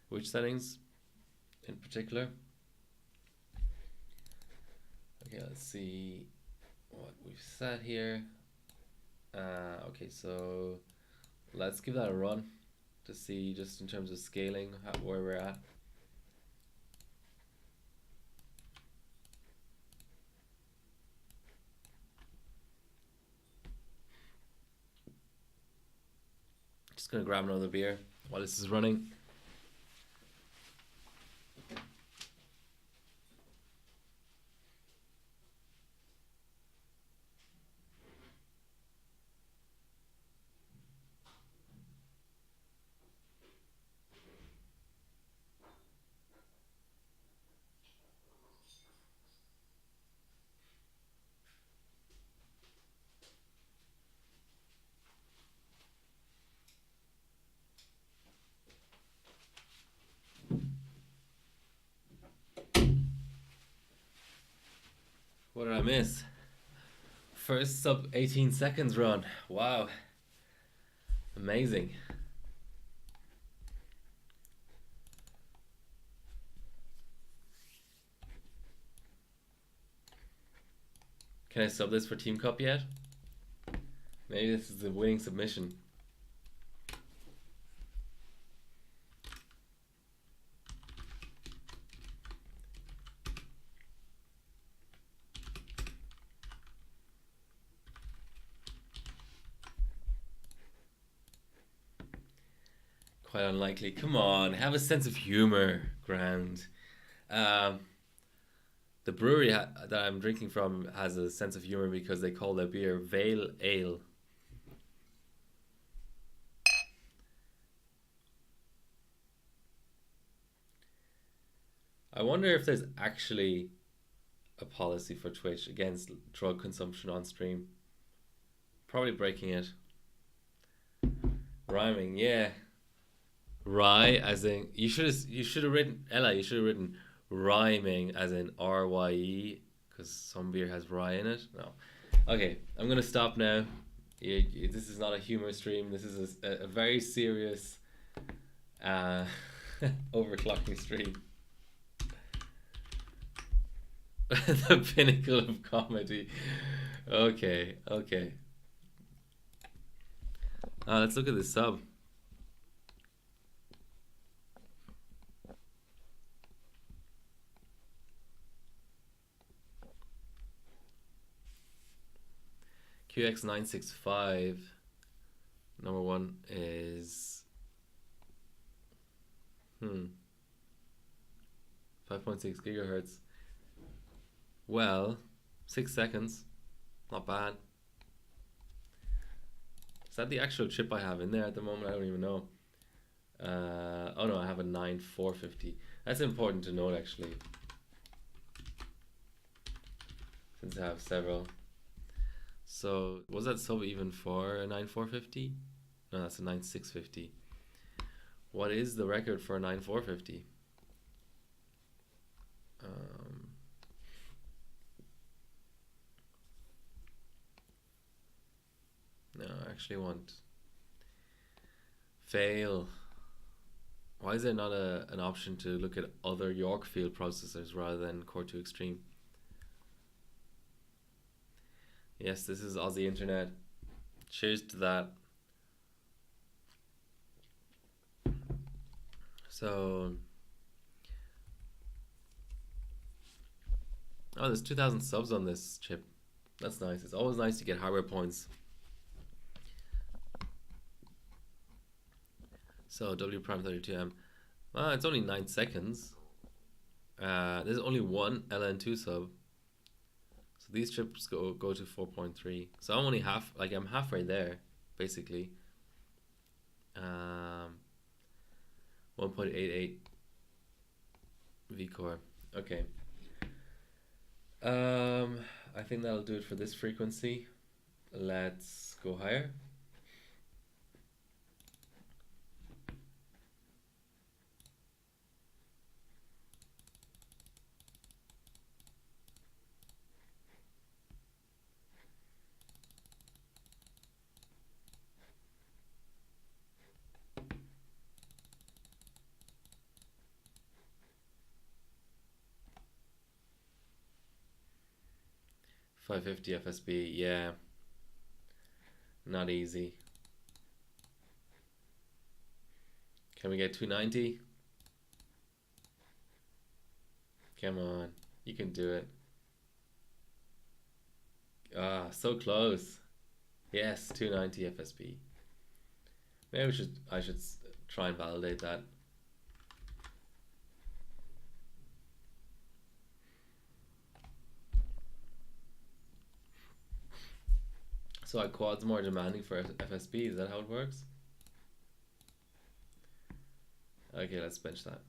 Which settings in particular? Okay, let's see what we've set here. Okay, so let's give that a run to see, just in terms of scaling, where we're at. Just gonna grab another beer while this is running. What did I miss? First sub 18 seconds run. Wow. Amazing. Can I sub this for Team Cup yet? Maybe this is the winning submission. Quite unlikely. Come on, have a sense of humor, Ground. The brewery that I'm drinking from has a sense of humor because they call their beer Vale Ale. I wonder if there's actually a policy for Twitch against drug consumption on stream. Probably breaking it. Rhyming, yeah. Rye, as in you should have written Ella. You should have written rhyming, as in RYE, because some beer has rye in it. No, okay, I'm gonna stop now. This is not a humor stream. This is a very serious overclocking stream. The pinnacle of comedy. Okay. Let's look at this sub. QX965 number one is 5.6 gigahertz. Well, 6 seconds, not bad. Is that the actual chip I have in there at the moment? I don't even know. Oh no, I have a 9450. That's important to note actually, since I have several. So was that sub even for a 9450? No, that's a 9650. What is the record for a 9450? No, I actually want fail. Why is there not an option to look at other Yorkfield processors rather than Core 2 Extreme? Yes, this is Aussie Internet. Cheers to that. So Oh, there's 2,000 subs on this chip. That's nice. It's always nice to get hardware points. So W prime 32M. Well, it's only 9 seconds. There's only one LN2 sub. So these chips go to 4.3. So I'm only I'm halfway there, basically. 1.88 V-core. Okay. I think that'll do it for this frequency. Let's go higher. $550 FSB, yeah. Not easy. Can we get 290? Come on, you can do it. Ah, so close. Yes, 290 FSB. Maybe I should try and validate that. So our quad's more demanding for FSB, is that how it works? Okay, let's bench that.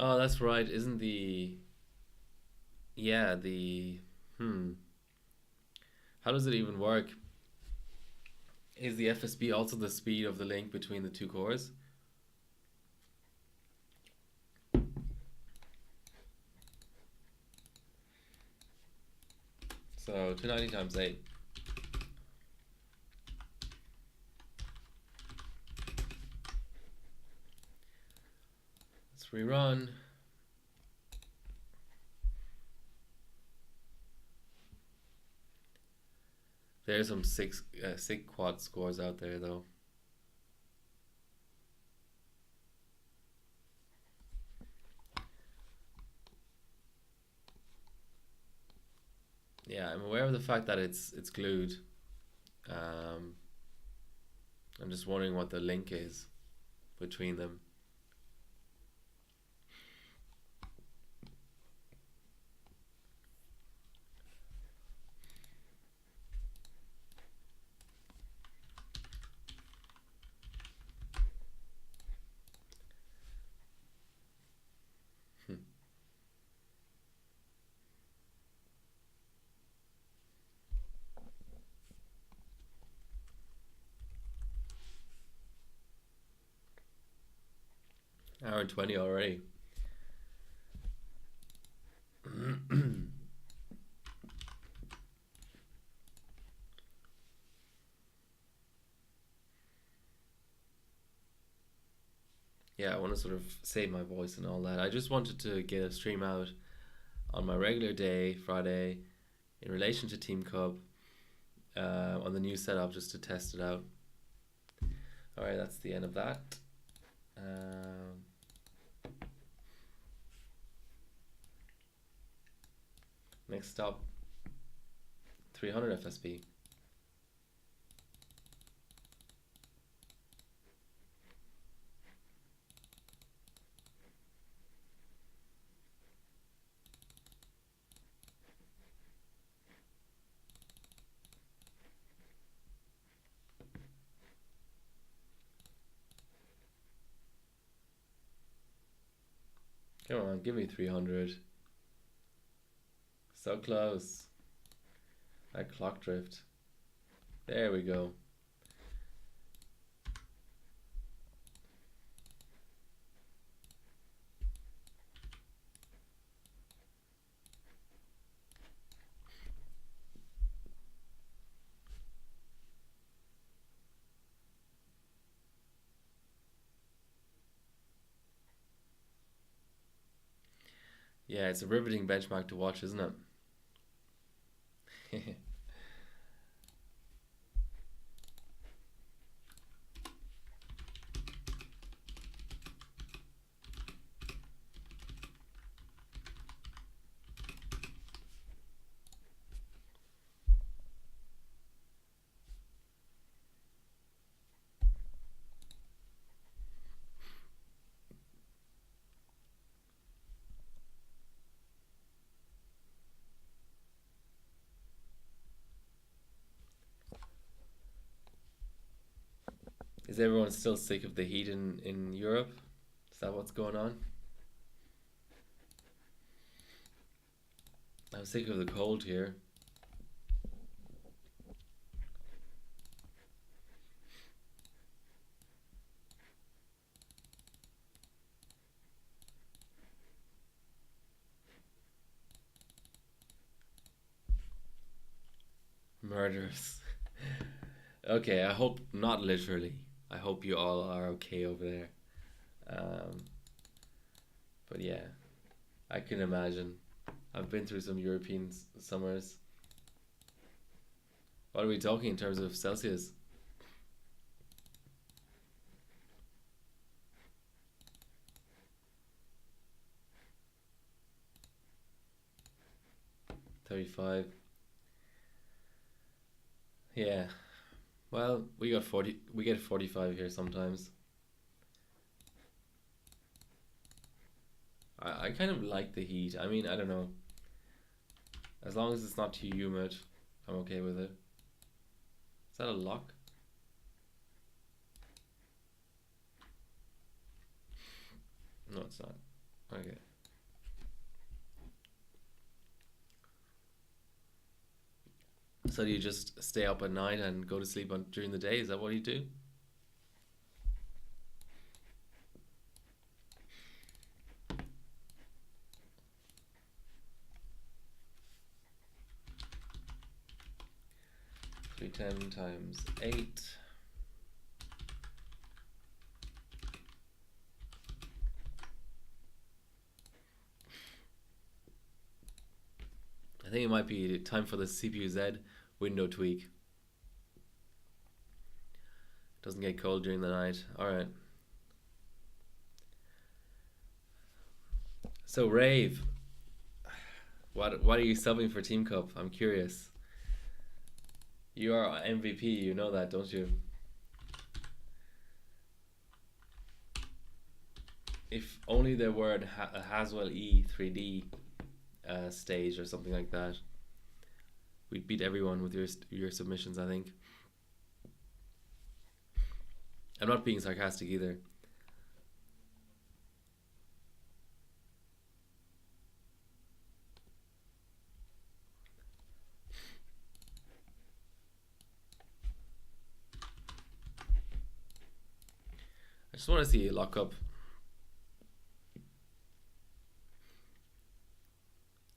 Oh, that's right. Isn't the... Yeah, the... How does it even work? Is the FSB also the speed of the link between the two cores? So 290 times 8. Let's rerun. There's some sick quad scores out there though. Yeah, I'm aware of the fact that it's glued. I'm just wondering what the link is between them. Hour and 20 already. Yeah, I want to sort of save my voice and all that. I just wanted to get a stream out on my regular day, Friday, in relation to Team Cub, on the new setup, just to test it out. Alright, that's the end of that. Next stop, 300 FSB. Come on, give me 300. So close. That clock drift. There we go. Yeah, it's a riveting benchmark to watch, isn't it? Is everyone still sick of the heat in Europe? Is that what's going on? I'm sick of the cold here. Murderous. Okay, I hope not literally. I hope you all are okay over there. Um, but yeah, I can imagine. I've been through some European summers. What are we talking in terms of Celsius? 35. Yeah. Well, we got 40. We get 45 here sometimes. I kind of like the heat. I mean, I don't know. As long as it's not too humid, I'm okay with it. Is that a lock? No, it's not. Okay. So do you just stay up at night and go to sleep during the day? Is that what you do? 310 times 8. I think it might be time for the CPU-Z window tweak. Doesn't get cold during the night. Alright. So Rave, what are you subbing for Team Cup? I'm curious. You are MVP, you know that, don't you? If only there were a Haswell E 3D stage or something like that, we'd beat everyone with your submissions, I think. I'm not being sarcastic either. I just want to see a lock up.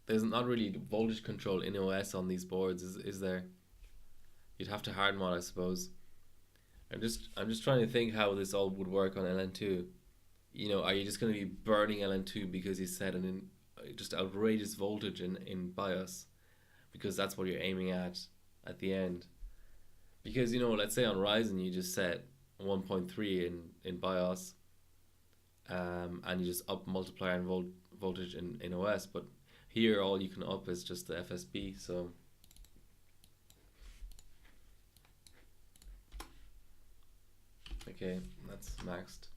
There's not really voltage control in OS on these boards, is there? You'd have to hard mod, I suppose. I'm just trying to think how this all would work on LN2. You know, are you just going to be burning LN2 because you set an just outrageous voltage in BIOS, because that's what you're aiming at the end? Because, you know, let's say on Ryzen you just set 1.3 in BIOS, and you just up multiplier and voltage in OS, but here all you can up is just the FSB. So okay, that's maxed.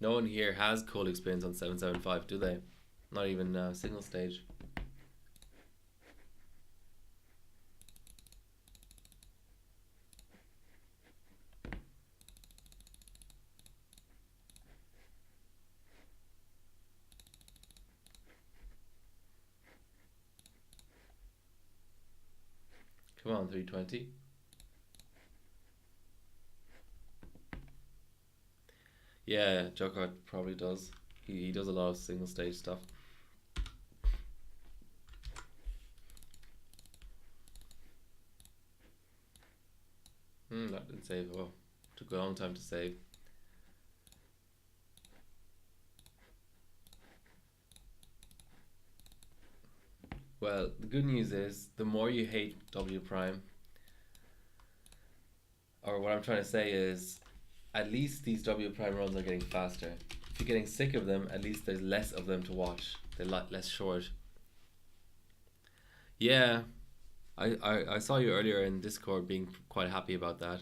No one here has cold experience on 775, do they? Not even single stage. Come on, 320. Yeah, Jokart probably does. He does a lot of single stage stuff. Save. Oh, took a long time to save. Well, the good news is the more you hate W prime, or what I'm trying to say is, at least these W prime runs are getting faster. If you're getting sick of them, at least there's less of them to watch. They're a lot less short. Yeah, I saw you earlier in Discord being quite happy about that.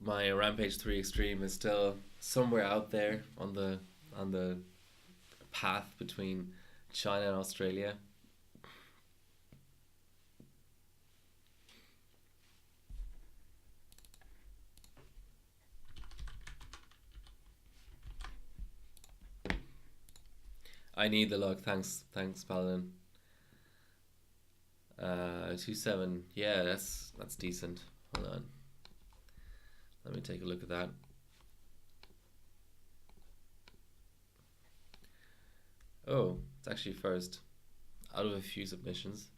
My Rampage 3 Extreme is still somewhere out there on the path between China and Australia. I need the luck. Thanks, Paladin. 2-7. Yeah, that's decent. Hold on. Let me take a look at that. Oh, it's actually first out of a few submissions.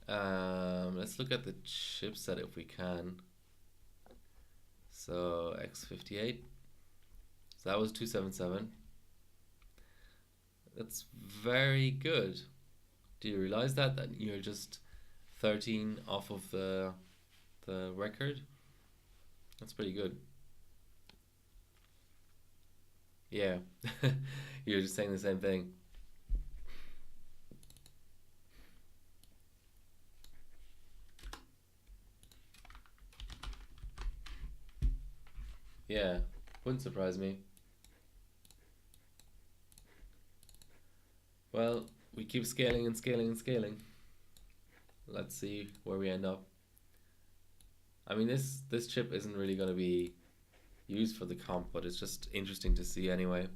Let's look at the chipset if we can. So X58. So that was 277. That's very good. Do you realize that you're just 13 off of the record? That's pretty good. Yeah, you're just saying the same thing. Yeah, wouldn't surprise me. Well, we keep scaling and scaling and scaling. Let's see where we end up. I mean, this chip isn't really going to be used for the comp, but it's just interesting to see anyway.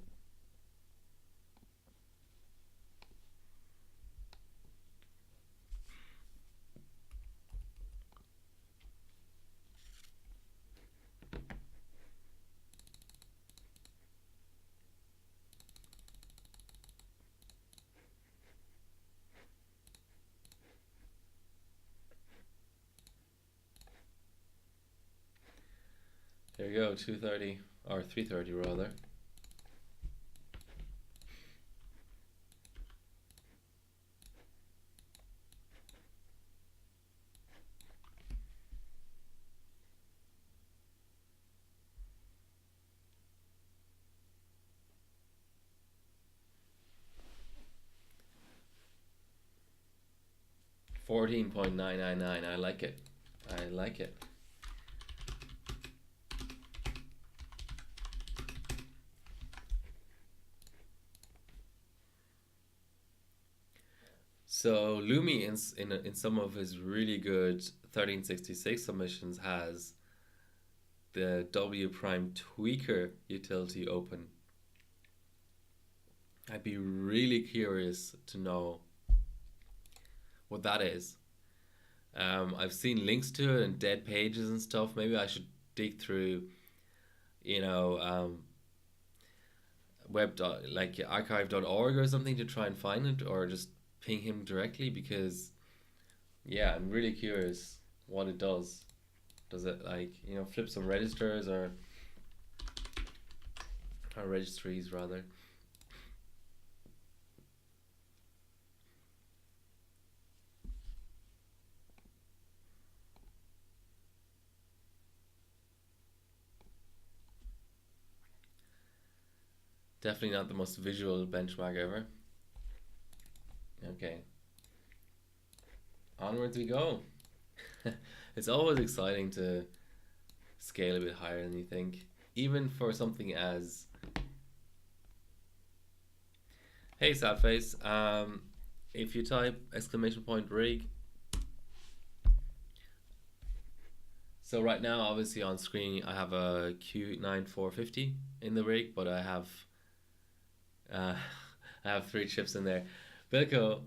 There you go, 230 or 330 rather. $14.999. I like it. I like it. So Lumi in some of his really good 1366 submissions has the W prime tweaker utility open. I'd be really curious to know what that is. I've seen links to it and dead pages and stuff. Maybe I should dig through, you know, like archive.org or something to try and find it, or just ping him directly, because yeah, I'm really curious what it does. Does it, like, you know, flip some registers or registries rather? Definitely not the most visual benchmark ever. Okay. Onwards we go. It's always exciting to scale a bit higher than you think. Even for something as... Hey Sadface, if you type !rig. So right now, obviously on screen, I have a Q9450 in the rig, but I have 3 chips in there. Bilko,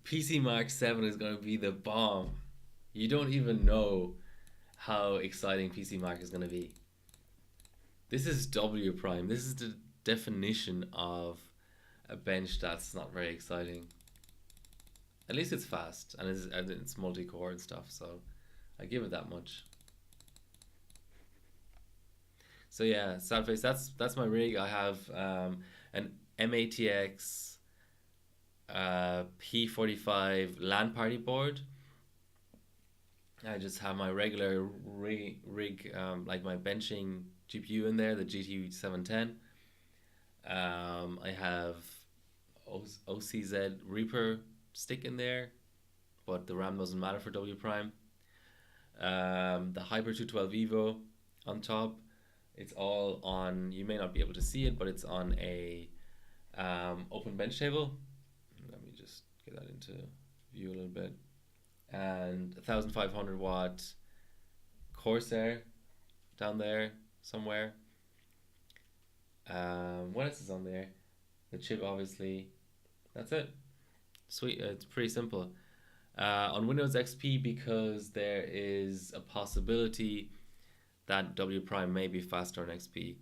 PC Mark 7 is going to be the bomb. You don't even know how exciting PC Mark is going to be. This is W prime. This is the definition of a bench that's not very exciting. At least it's fast and it's multi-core and stuff, so I give it that much. So yeah, sad face. That's my rig. I have an MATX P45 LAN party board. I just have my regular rig like my benching GPU in there, the GT710. I have OCZ Reaper stick in there, but the RAM doesn't matter for W prime. The Hyper 212 Evo on top. It's all on. You may not be able to see it, but it's on a open bench table. Let me just get that into view a little bit. And 1,500 watt Corsair down there somewhere. What else is on there? The chip, obviously. That's it. Sweet. It's pretty simple. On Windows XP, because there is a possibility that W prime may be faster on XP.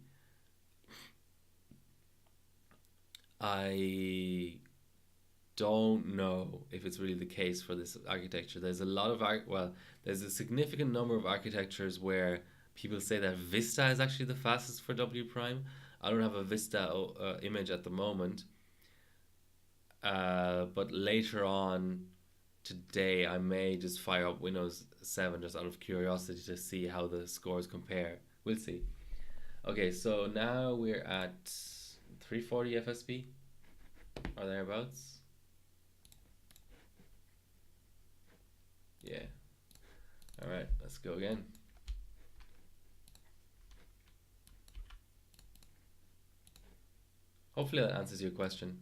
I don't know if it's really the case for this architecture. There's a lot of there's a significant number of architectures where people say that Vista is actually the fastest for W prime. I don't have a Vista image at the moment, but later on today I may just fire up Windows 7 just out of curiosity to see how the scores compare. We'll see. Okay, so now we're at 340 FSP or thereabouts. Yeah. Alright, let's go again. Hopefully that answers your question.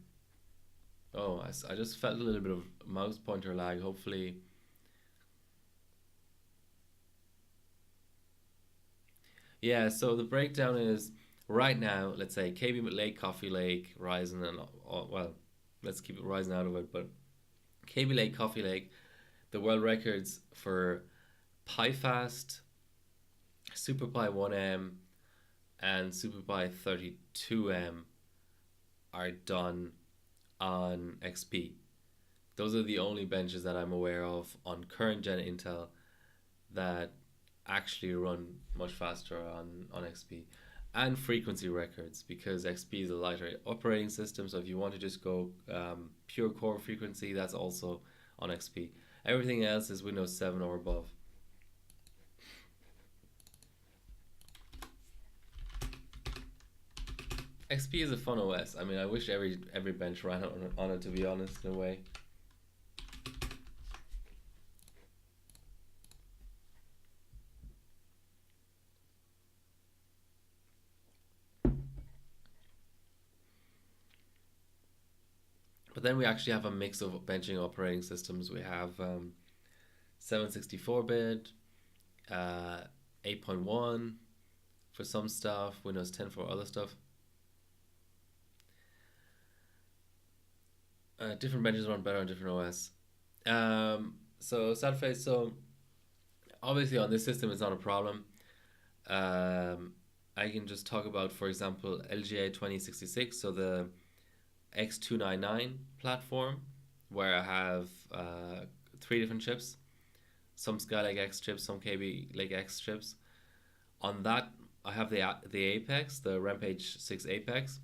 Oh, I just felt a little bit of mouse pointer lag. Hopefully. Yeah, so the breakdown is right now, let's say KB Lake, Coffee Lake, Ryzen, and well, let's keep it Ryzen out of it, but KB Lake, Coffee Lake, the world records for PiFast, SuperPi 1M, and SuperPi 32M are done on XP. Those are the only benches that I'm aware of on current gen Intel that actually run much faster on XP. And frequency records, because XP is a lighter operating system, so if you want to just go pure core frequency, that's also on XP. Everything else is Windows 7 or above. XP is a fun OS. I mean, I wish every bench ran on it, to be honest, in a way. But then we actually have a mix of benching operating systems. We have 764-bit, 8.1 for some stuff, Windows 10 for other stuff. Different benches run better on different OS. So sad face. So obviously on this system it's not a problem. I can just talk about, for example, LGA775, so the X299 platform, where I have 3 different chips, some Skylake X chips, some KB Lake X chips. On that, I have the Apex, the Rampage 6 Apex.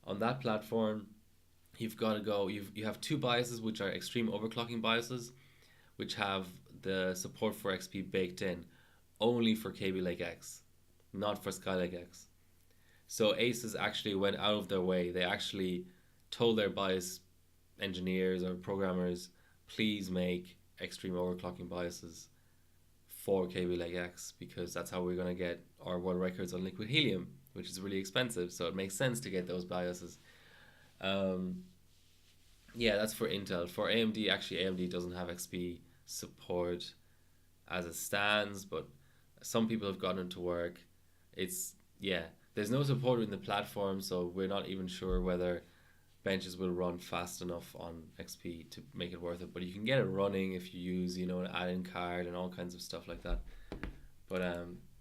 On that platform, you've got to go. You have 2 BIOSes, which are extreme overclocking BIOSes, which have the support for XP baked in, only for KB Lake X, not for Skylake X. So Aces actually went out of their way. They actually told their BIOS engineers or programmers, please make extreme overclocking BIOSes for KB Lake X, because that's how we're going to get our world records on liquid helium, which is really expensive. So it makes sense to get those BIOSes. Yeah, that's for Intel. For AMD, actually AMD doesn't have XP support as it stands, but some people have gotten it to work. There's no support in the platform, so we're not even sure whether benches will run fast enough on XP to make it worth it. But you can get it running if you use, an add-in card and all kinds of stuff like that. But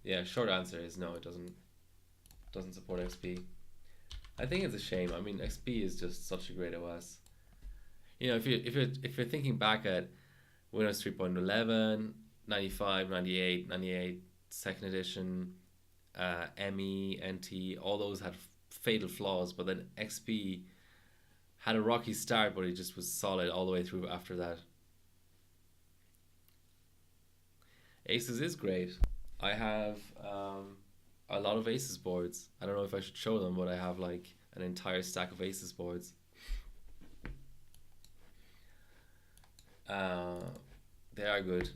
yeah, short answer is no, it doesn't support XP. I think it's a shame. I mean, XP is just such a great OS. If you're thinking back at Windows 3.11, 95, 98, 98, second edition, ME, NT, all those had fatal flaws, but then XP had a rocky start, but it just was solid all the way through after that. Asus is great. I have a lot of Asus boards. I don't know if I should show them, but I have like an entire stack of Asus boards. They are good,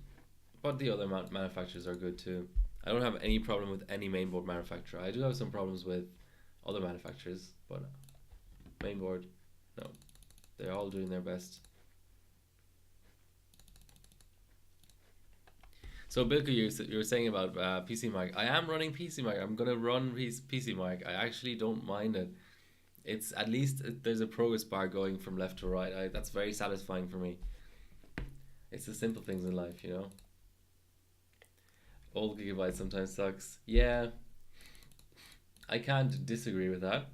but the other manufacturers are good too. I don't have any problem with any mainboard manufacturer. I do have some problems with other manufacturers, but mainboard, no, they're all doing their best. So Bilko, you were saying about PC mic. I am running PC mic. I'm gonna run PC mic. I actually don't mind it. It's at least there's a progress bar going from left to right. That's very satisfying for me. It's the simple things in life, Old gigabyte sometimes sucks. Yeah, I can't disagree with that.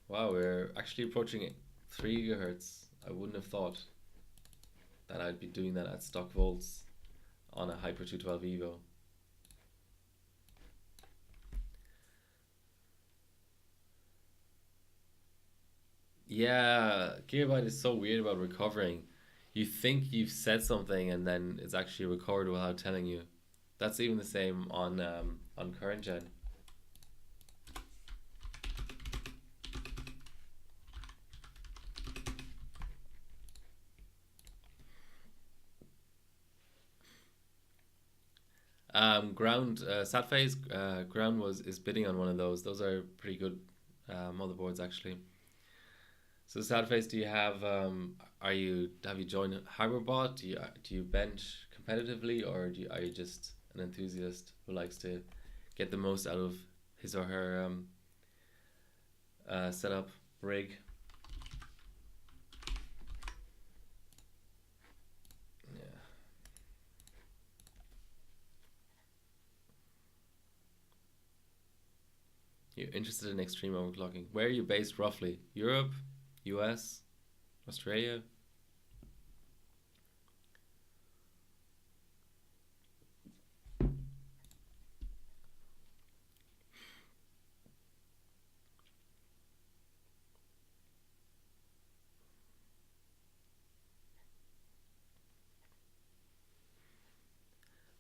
Wow, we're actually approaching 3 gigahertz. I wouldn't have thought that I'd be doing that at stock volts on a Hyper 212 Evo. Yeah, Gigabyte is so weird about recovering. You think you've said something and then it's actually recorded without telling you. That's even the same on current gen. Satphase Ground is bidding on one of those. Those are pretty good motherboards actually. So Sadface, do you have have you joined HarborBot? Do you bench competitively, or are you just an enthusiast who likes to get the most out of his or her setup rig? Yeah. You're interested in extreme overclocking. Where are you based roughly? Europe? US, Australia.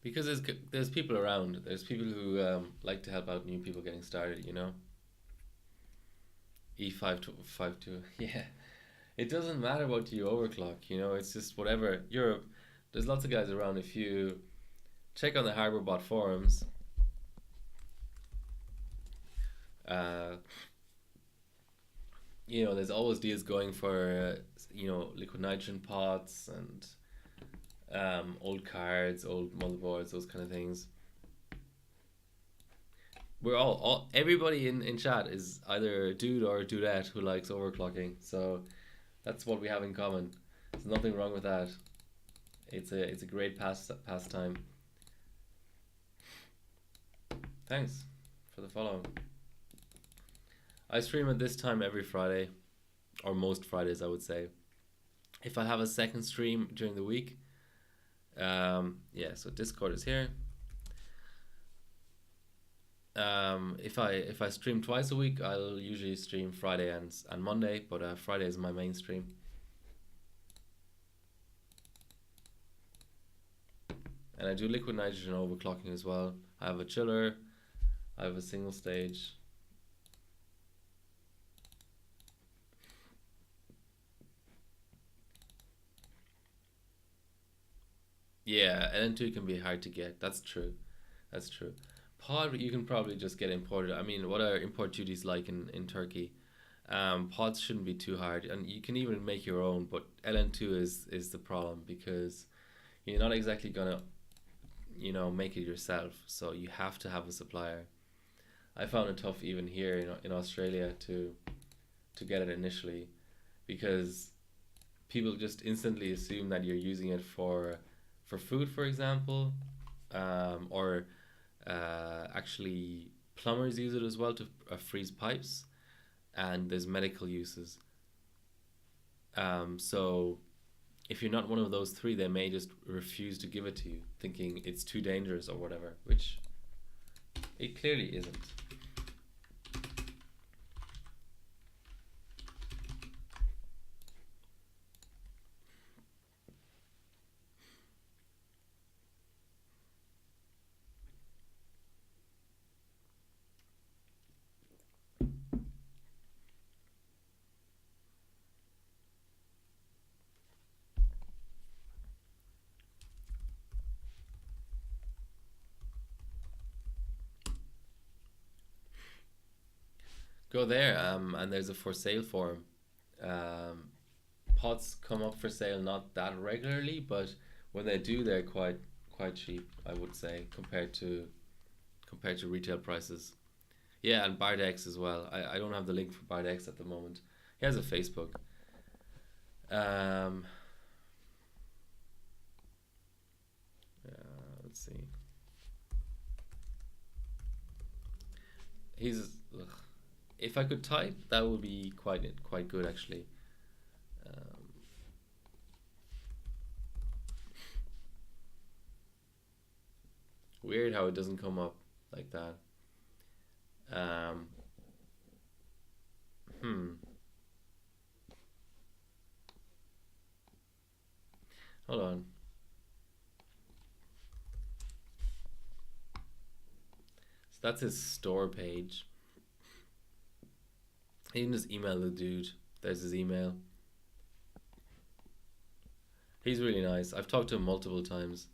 Because there's people around. There's people who like to help out new people getting started. E552. Yeah. It doesn't matter what you overclock, it's just whatever. Europe, there's lots of guys around. If you check on the HarborBot forums, there's always deals going for, liquid nitrogen pots and old cards, old motherboards, those kind of things. We're everybody in chat is either a dude or a dudette who likes overclocking, so that's what we have in common. There's nothing wrong with that. It's a great pastime. Thanks for the follow. I stream at this time every Friday, or most Fridays, I would say. If I have a second stream during the week, yeah. So Discord is here. If I stream twice a week, I'll usually stream Friday and Monday, but Friday is my main stream. And I do liquid nitrogen overclocking as well. I have a chiller, I have a single stage. Yeah, LN2 can be hard to get. That's true. That's true. Pod you can probably just get imported. I mean, what are import duties like in Turkey? Pods shouldn't be too hard, and you can even make your own. But LN2 is the problem, because you're not exactly gonna make it yourself. So you have to have a supplier. I found it tough even here in Australia to get it initially, because people just instantly assume that you're using it for food, for example, or actually plumbers use it as well to freeze pipes, and there's medical uses. So if you're not one of those three, they may just refuse to give it to you, thinking it's too dangerous or whatever, which it clearly isn't. Go there, and there's a for sale forum. Um, Pots come up for sale not that regularly, but when they do, they're quite cheap, I would say, compared to retail prices. Yeah, and Bardex as well. I don't have the link for Bardex at the moment. He has a Facebook. Um, let's see. He's ugh. If I could type, that would be quite good actually. Um, Weird how it doesn't come up like that. Um, hmm. Hold on. So that's his store page. You can just email the dude. There's his email. He's really nice. I've talked to him multiple times.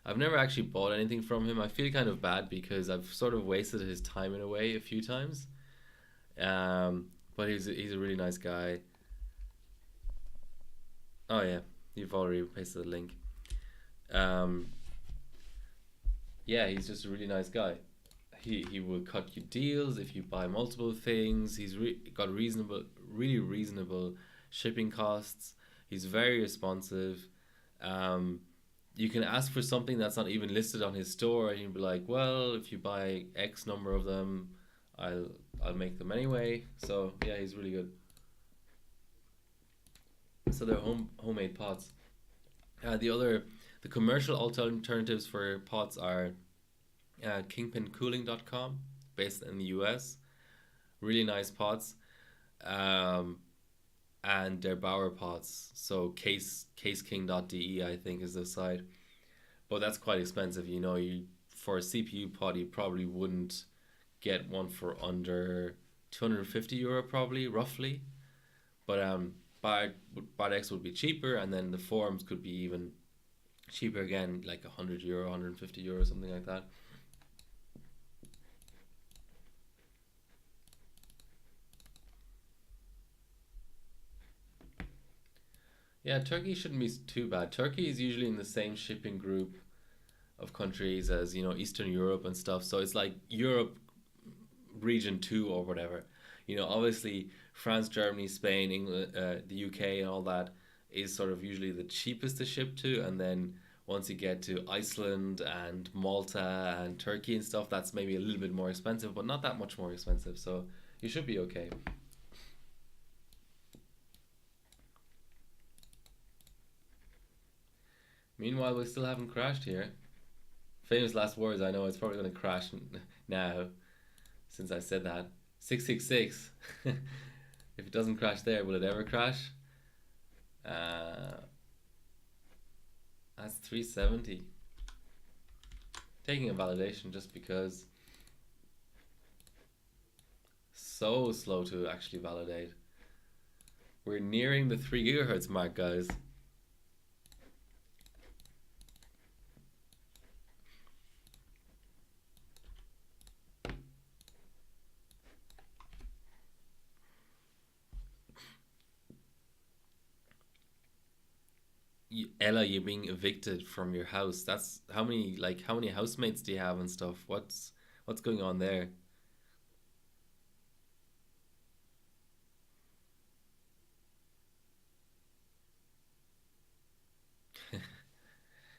I've never actually bought anything from him. I feel kind of bad because I've sort of wasted his time in a way a few times. But he's a really nice guy. Oh yeah, you've already pasted the link. Um, yeah, he's just a really nice guy. He will cut you deals if you buy multiple things. Got really reasonable shipping costs. He's very responsive. Um, you can ask for something that's not even listed on his store, and he'll be like, "Well, if you buy X number of them, I'll I'll make them anyway." So yeah, he's really good. So they're homemade pots. The commercial alternatives for pots are kingpincooling.com, based in the US. Really nice pots. Um, and they're Bauer pots. So caseking.de, I think, is the site. But that's quite expensive. You for a CPU pot, you probably wouldn't get one for under €250, probably, roughly. But Bard X would be cheaper, and then the forums could be even cheaper again, like €100, €150, something like that. Yeah, Turkey shouldn't be too bad. Turkey is usually in the same shipping group of countries as Eastern Europe and stuff. So it's like Europe region two or whatever. Obviously France, Germany, Spain, England, the UK, and all that is sort of usually the cheapest to ship to, and then once you get to Iceland and Malta and Turkey and stuff, that's maybe a little bit more expensive, but not that much more expensive. So you should be okay. Meanwhile, we still haven't crashed here. Famous last words. I know it's probably going to crash now since I said that. 666. If it doesn't crash there, will it ever crash? Uh, that's 370. Taking a validation just because so slow to actually validate. We're nearing the 3 gigahertz mark, guys. Ella, you're being evicted from your house. That's how many housemates do you have and stuff? What's going on there?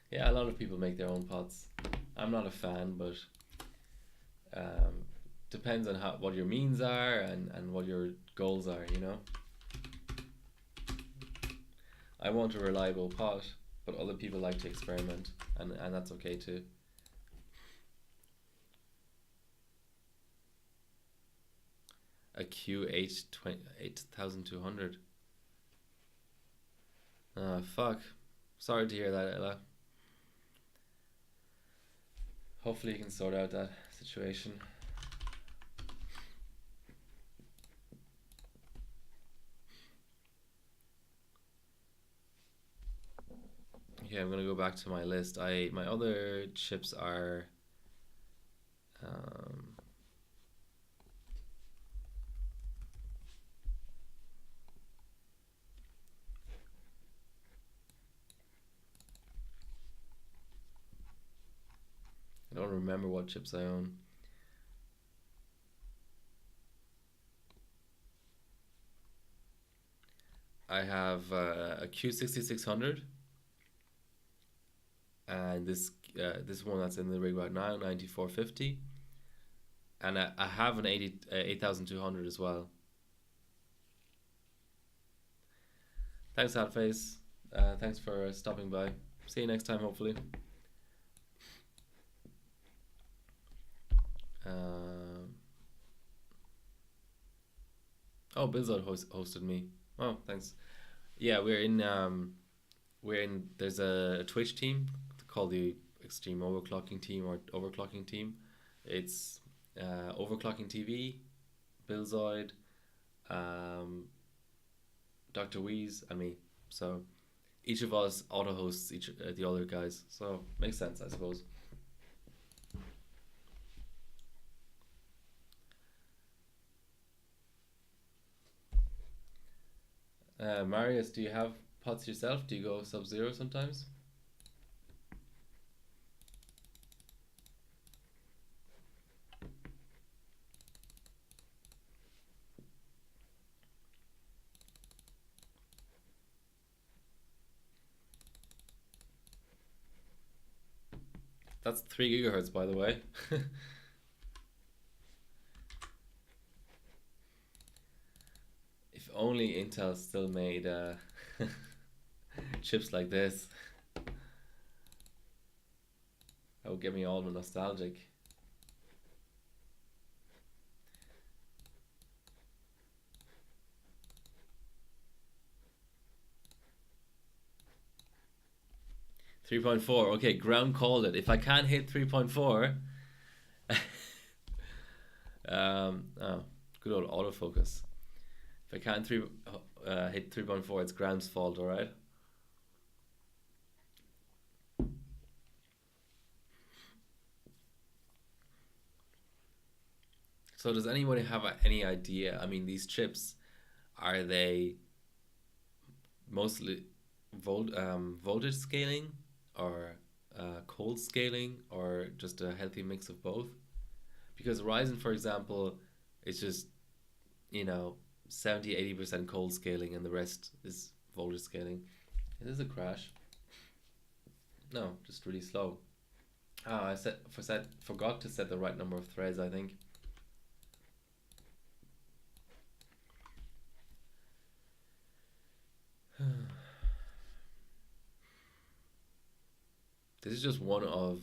Yeah, a lot of people make their own pots. I'm not a fan, but um, depends on how what your means are and what your goals are. You know, I want a reliable pot, but other people like to experiment, and that's okay too. A Q8 8200. Ah, fuck. Sorry to hear that, Ella. Hopefully you can sort out that situation. Okay, I'm gonna go back to my list. My other chips are um, I don't remember what chips I own. I have a Q6600 and this one that's in the rig right now, 9450, and I have an 8200 as well. Thanks, Hatface. Thanks for stopping by. See you next time, hopefully. Um, oh, Bizzard hosted me. Oh, thanks. Yeah, we're in. There's a Twitch team called the Extreme Overclocking Team or Overclocking Team. It's Overclocking TV, Billzoid, um, Dr. Weeze, and me. So each of us auto hosts each the other guys. So makes sense, I suppose. Marius, do you have pots yourself? Do you go Sub Zero sometimes? That's 3 gigahertz, by the way. If only Intel still made chips like this, that would get me all nostalgic. 3.4. Okay, ground called it. If I can't hit 3.4, oh, good old autofocus. If I can't hit 3.4, it's ground's fault. All right. So does anybody have any idea? I mean, these chips, are they mostly voltage scaling or cold scaling or just a healthy mix of both? Because Ryzen, for example, is just, you know, 70-80% cold scaling and the rest is voltage scaling. It is a crash. No, just really slow. Ah, forgot to set the right number of threads, I think. This is just one of,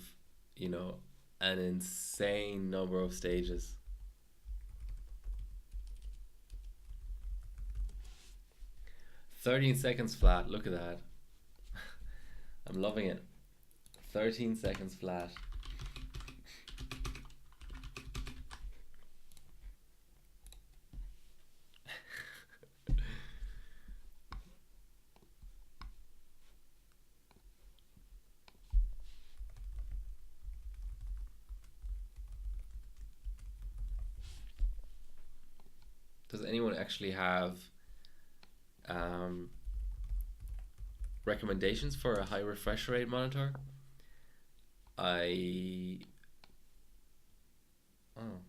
you know, an insane number of stages. 13 seconds flat, look at that. I'm loving it. 13 seconds flat. Does anyone actually have um, recommendations for a high refresh rate monitor. I oh,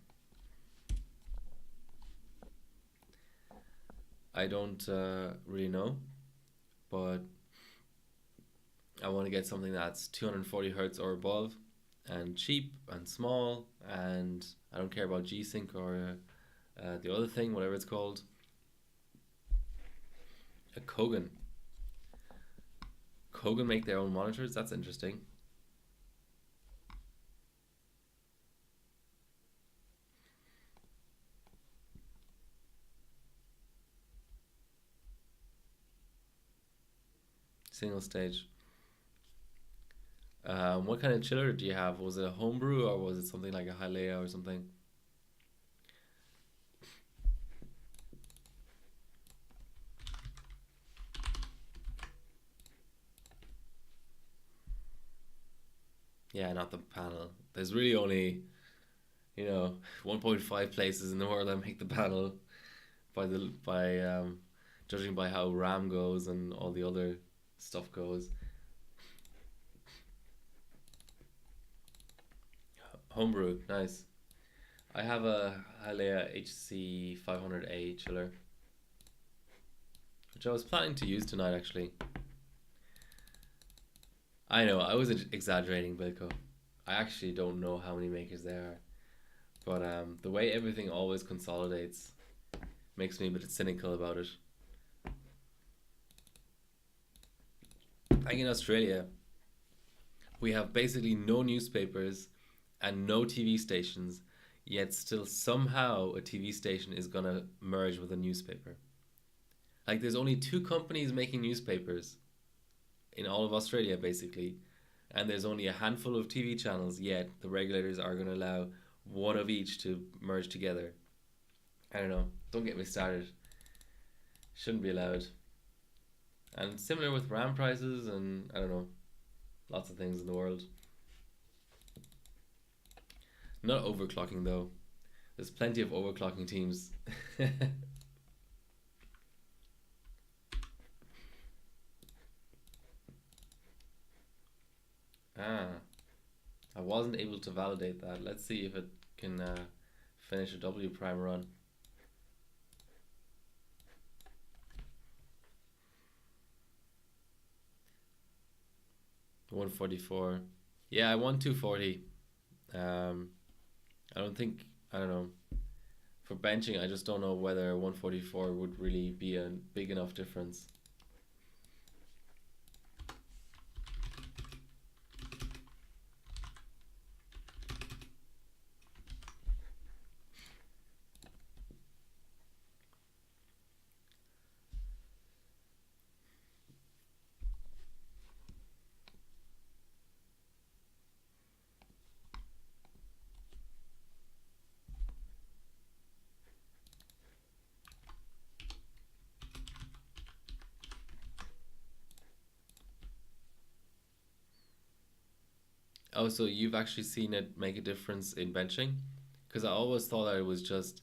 I don't really know, but I want to get something that's 240 hertz or above, and cheap and small, and I don't care about G-Sync or the other thing, whatever it's called. A Kogan. Kogan make their own monitors. That's interesting. Single stage. What kind of chiller do you have? Was it a homebrew or was it something like a Hilea or something? Yeah, not the panel. There's really only, 1.5 places in the world that make the panel by judging by how RAM goes and all the other stuff goes. Homebrew, nice. I have a Hilea HC500A chiller, which I was planning to use tonight actually. I know, I was exaggerating, Bilko. I actually don't know how many makers there are. But the way everything always consolidates makes me a bit cynical about it. Like in Australia, we have basically no newspapers and no TV stations, yet still somehow a TV station is gonna merge with a newspaper. Like there's only two companies making newspapers in all of Australia basically, and there's only a handful of TV channels, yet the regulators are gonna allow one of each to merge together. I don't know. Don't get me started. Shouldn't be allowed. And similar with RAM prices and I don't know, lots of things in the world. Not overclocking though. There's plenty of overclocking teams. Ah, I wasn't able to validate that. Let's see if it can finish a W prime run. $144. Yeah, I won 240. I don't know. For benching, I just don't know whether 144 would really be a big enough difference. Oh, so you've actually seen it make a difference in benching? Because I always thought that it was just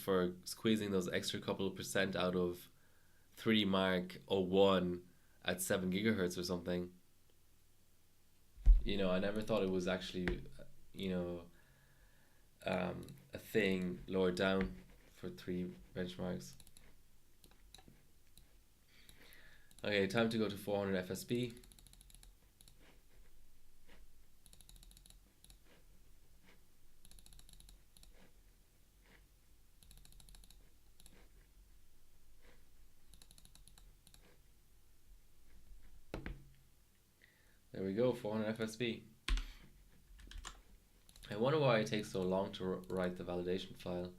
for squeezing those extra couple of percent out of 3D Mark '01 at 7 gigahertz or something. I never thought it was actually, you know, a thing lower down for three benchmarks. Okay, time to go to 400 FSB. There we go, 400 FSB. I wonder why it takes so long to write the validation file.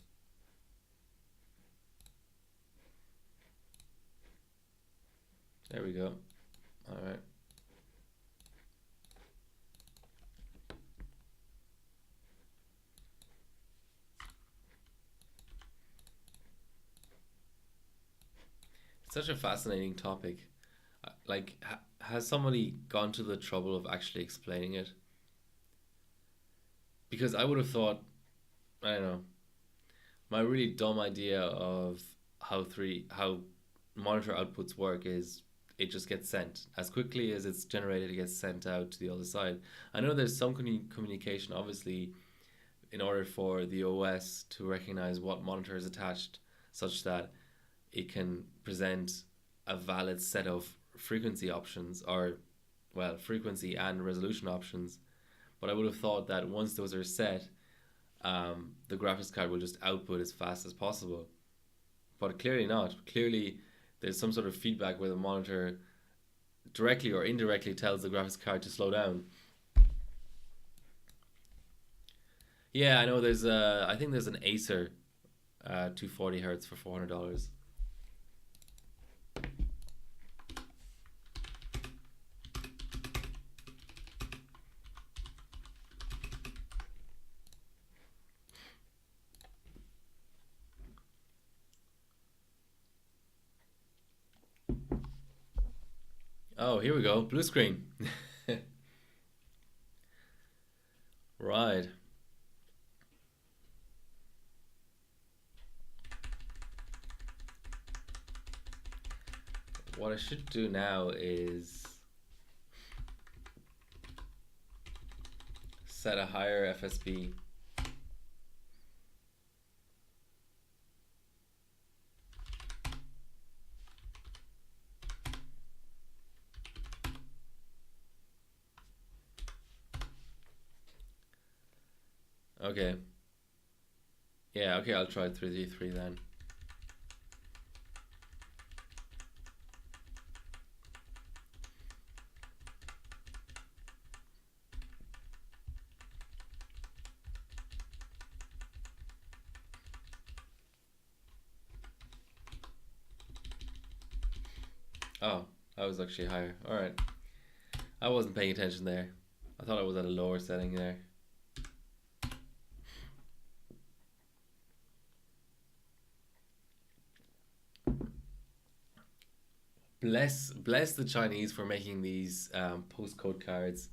There we go. All right. It's such a fascinating topic. Like, has somebody gone to the trouble of actually explaining it? Because I would have thought, I don't know, my really dumb idea of how monitor outputs work is it just gets sent. As quickly as it's generated, it gets sent out to the other side. I know there's some communication, obviously, in order for the OS to recognize what monitor is attached, such that it can present a valid set of frequency options, or, well, frequency and resolution options. But I would have thought that once those are set, the graphics card will just output as fast as possible. But clearly not. Clearly, there's some sort of feedback where the monitor directly or indirectly tells the graphics card to slow down. Yeah, I know there's I think there's an Acer 240 hertz for $400. Oh, here we go. Blue screen. Right. What I should do now is set a higher FSB. Okay. Yeah, okay, I'll try 3D3 then. Oh, I was actually higher. Alright. I wasn't paying attention there. I thought I was at a lower setting there. Bless the Chinese for making these postcode cards.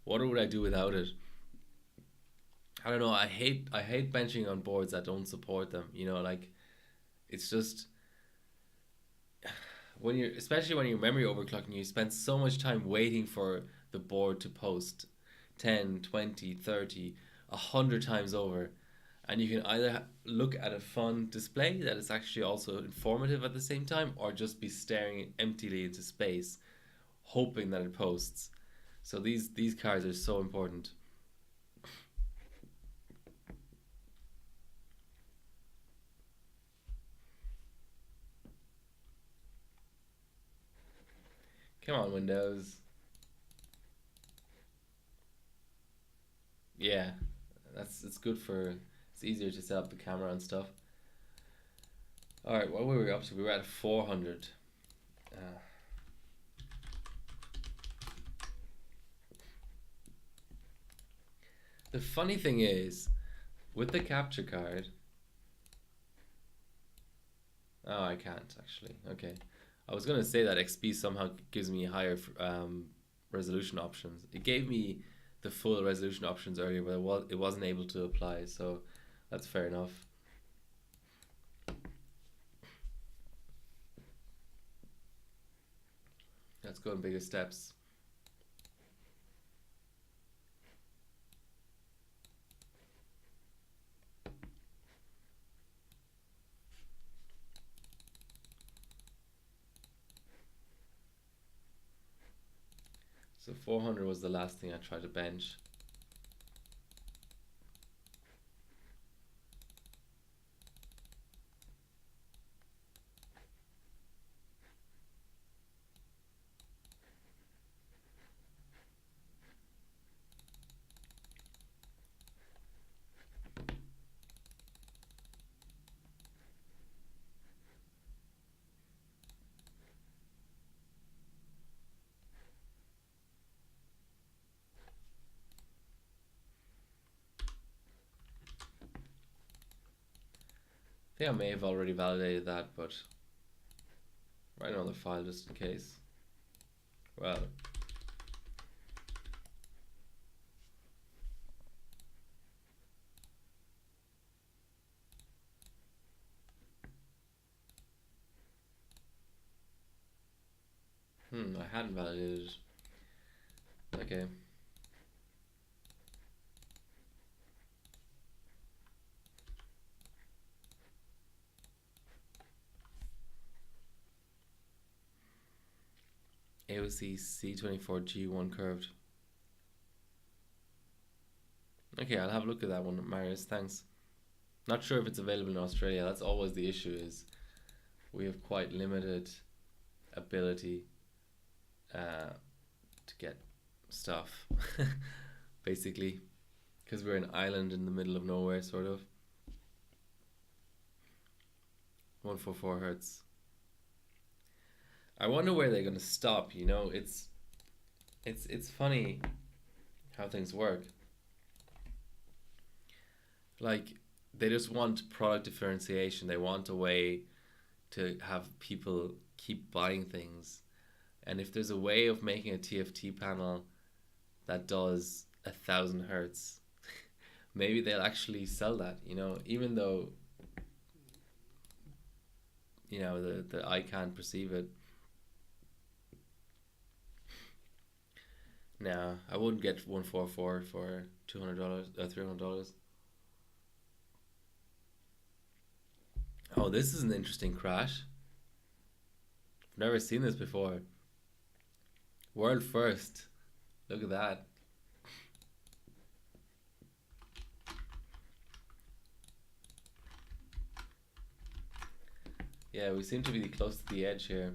What would I do without it? I don't know. I hate benching on boards that don't support them. You know, like, it's just when you're, especially when you're memory overclocking, you spend so much time waiting for the board to post 10, 20, 30, 100 times over. And you can either look at a fun display that is actually also informative at the same time, or just be staring emptily into space, hoping that it posts. So these cards are so important. Come on, Windows. Yeah, it's good for, it's easier to set up the camera and stuff. All right, what were we up to? We were at 400. The funny thing is, with the capture card, oh, I can't actually. Okay, I was gonna say that XP somehow gives me higher resolution options. It gave me the full resolution options earlier, but it wasn't able to apply. So that's fair enough. Let's go in bigger steps. So 400 was the last thing I tried to bench. I think I may have already validated that, but write another file just in case. Well, I hadn't validated. Okay. AOC C24 G1 curved. Okay, I'll have a look at that one, Marius. Thanks. Not sure if it's available in Australia. That's always the issue. Is we have quite limited ability to get stuff, basically, because we're an island in the middle of nowhere, sort of. 144 hertz. I wonder where they're gonna stop. You know, it's funny how things work. Like they just want product differentiation. They want a way to have people keep buying things. And if there's a way of making a TFT panel that does 1,000 hertz, maybe they'll actually sell that, you know, even though, you know, the eye can't perceive it. No, I wouldn't get 144 for $200 or $300. Oh, this is an interesting crash. I've never seen this before. World first. Look at that. Yeah, we seem to be close to the edge here.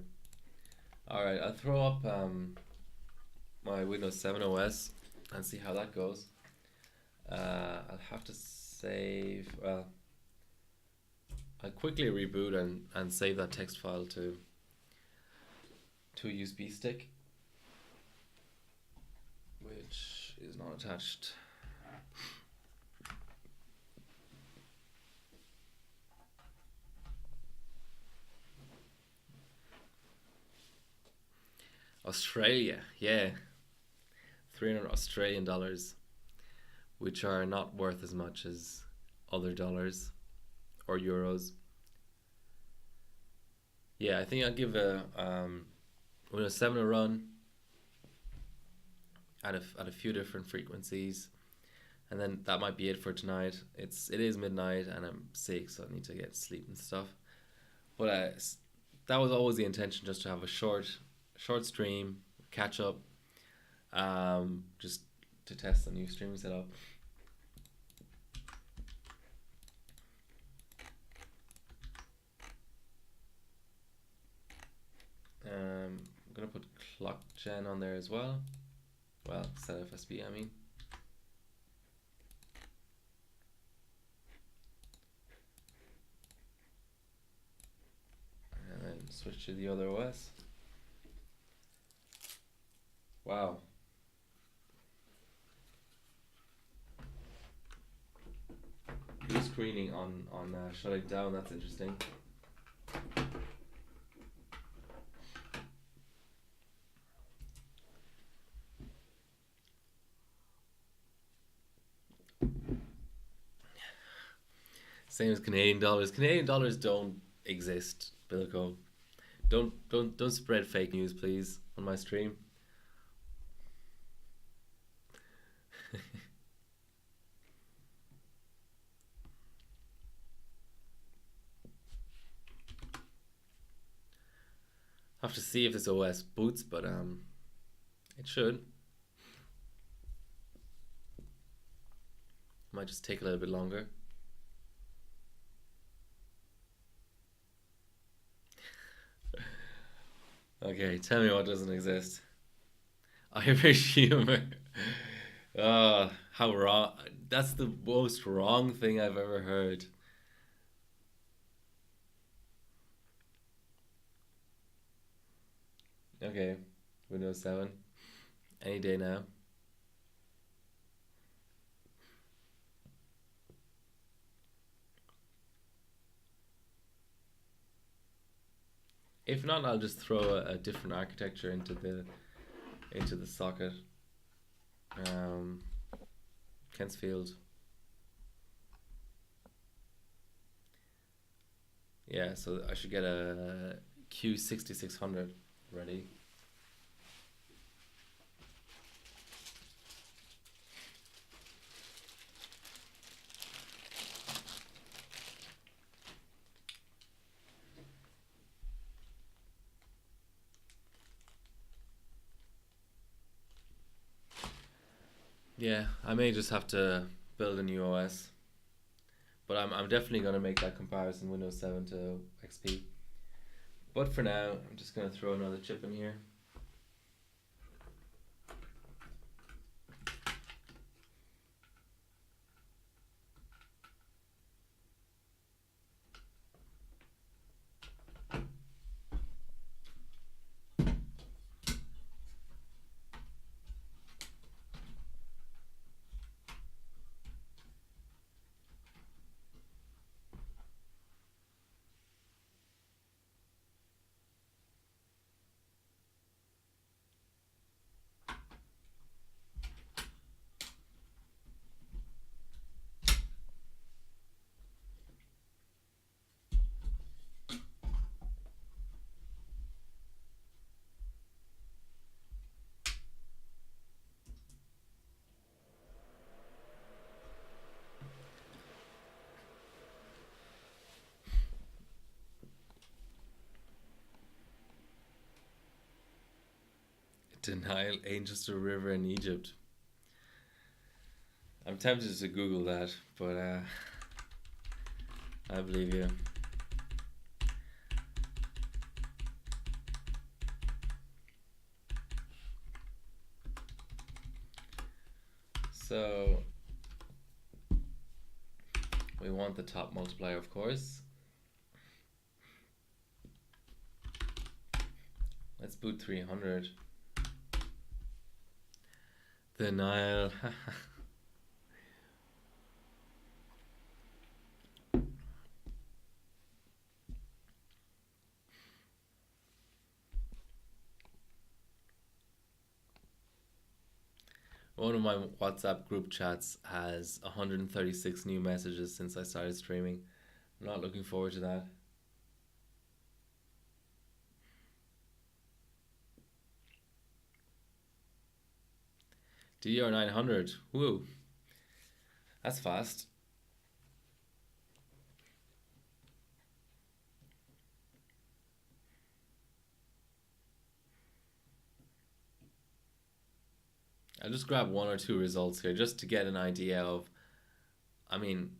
Alright, I'll throw up my Windows 7 OS and see how that goes. I'll have to save, well, I'll quickly reboot and save that text file to a USB stick, which is not attached. Australia, yeah. 300 Australian dollars, which are not worth as much as other dollars or euros. Yeah, I think I'll give a Windows 7 a run at a few different frequencies, and then that might be it for tonight. It is midnight and I'm sick, so I need to get sleep and stuff. But that was always the intention, just to have a short stream, catch up, just to test the new streaming setup. I'm gonna put clock gen on there as well. Well, set FSB, I mean. And then switch to the other OS. Wow. Blue screening on shutting down, that's interesting. Same as Canadian dollars. Canadian dollars don't exist, Bilko. Don't spread fake news, please, on my stream. Have to see if this OS boots, but it should. Might just take a little bit longer. Okay, tell me what doesn't exist. Irish humor. How wrong. That's the most wrong thing I've ever heard. Okay, Windows 7. Any day now. If not, I'll just throw a different architecture into the socket. Kensfield. Yeah, so I should get a Q6600 ready. Yeah, I may just have to build a new OS, but I'm definitely gonna make that comparison Windows 7 to XP. But for now, I'm just gonna throw another chip in here. Denial ain't just a river in Egypt. I'm tempted to Google that, but I believe you. So we want the top multiplier, of course. Let's boot 300. Denial. One of my WhatsApp group chats has 136 new messages since I started streaming. I'm not looking forward to that. DDR900. Woo. That's fast. I'll just grab one or two results here just to get an idea of. I mean,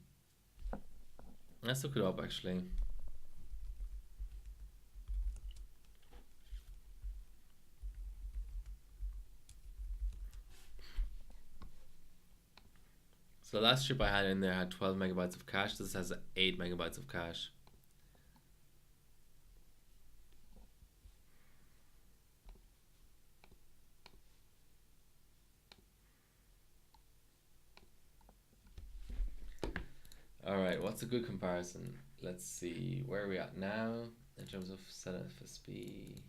let's look it up actually. So the last chip I had in there had 12 megabytes of cache. This has 8 megabytes of cache. Alright, what's a good comparison? Let's see, where are we at now in terms of set FSB?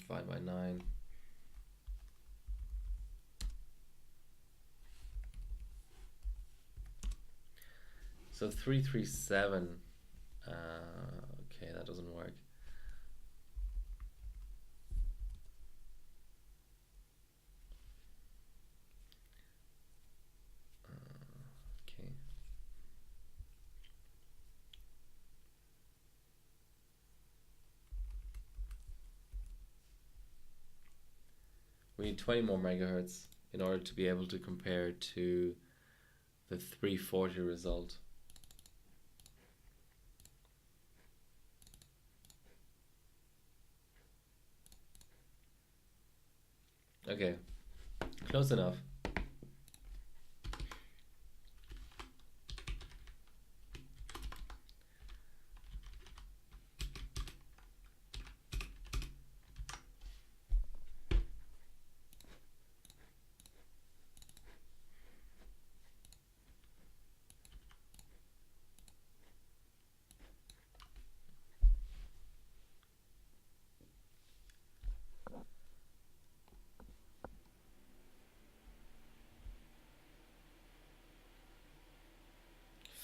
Divide by 9. So 337. Okay, that doesn't work. Okay. We need 20 more megahertz in order to be able to compare to the 340 result. Okay, close enough.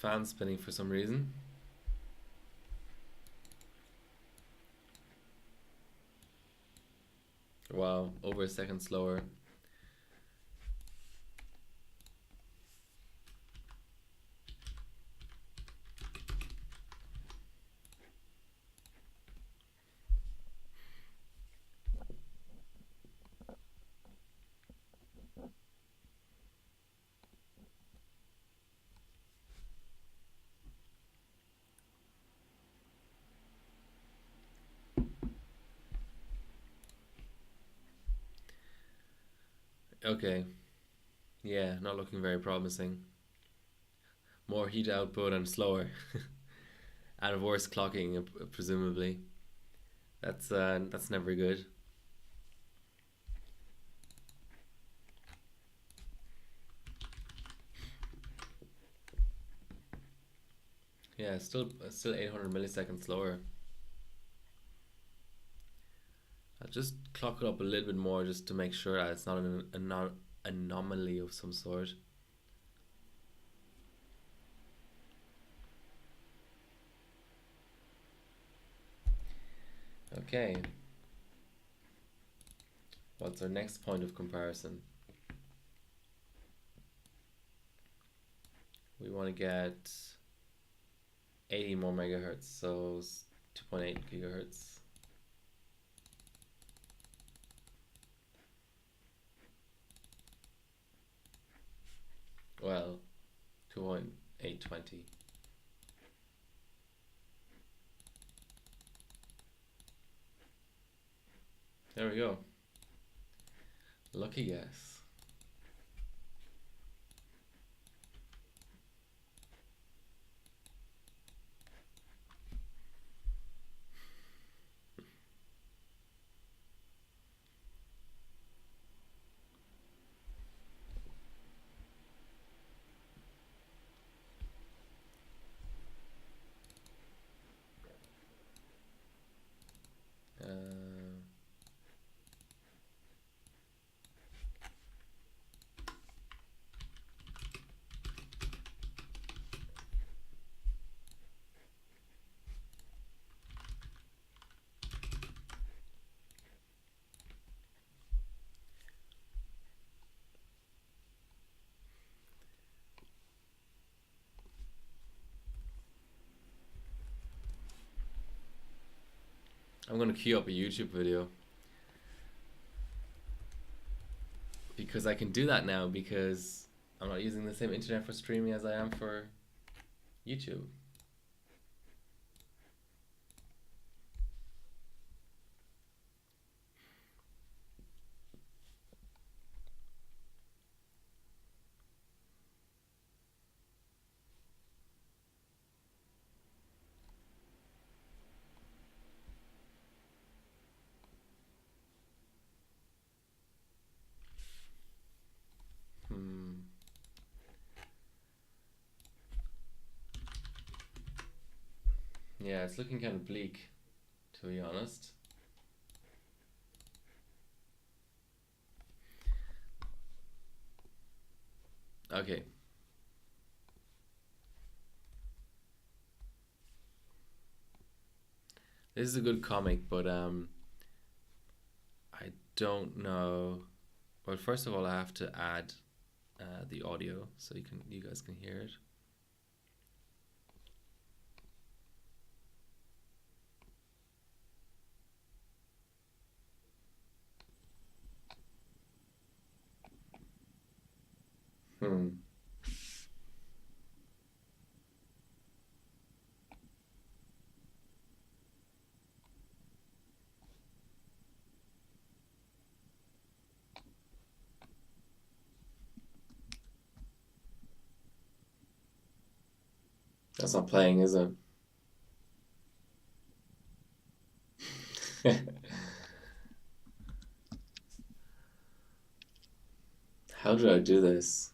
Fan spinning for some reason. Wow, over a second slower. Okay. Yeah, not looking very promising. More heat output and slower, and worse clocking, presumably. That's never good. Yeah, still 800 milliseconds slower. I'll just clock it up a little bit more just to make sure that it's not an anomaly of some sort. Okay, what's our next point of comparison? We want to get 80 more megahertz, so 2.8 gigahertz. Well, 2.820. There we go. Lucky guess. I'm gonna queue up a YouTube video because I can do that now because I'm not using the same internet for streaming as I am for YouTube. Yeah, it's looking kind of bleak, to be honest. Okay. This is a good comic, but I don't know. Well, first of all, I have to add the audio so you guys can hear it. That's not playing, is it? How did I do this?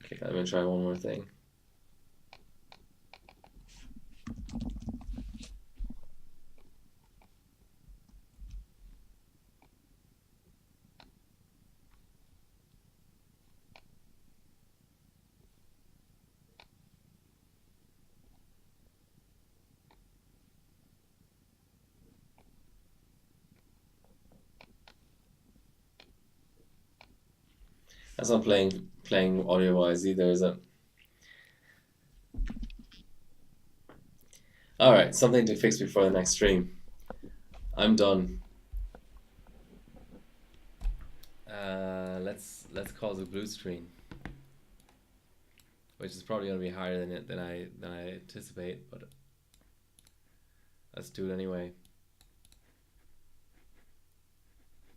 Okay, I'm gonna try one more thing. That's not playing audio wise either, is it? All right, something to fix before the next stream. I'm done. Let's cause a blue screen, which is probably gonna be harder than I anticipate, but let's do it anyway.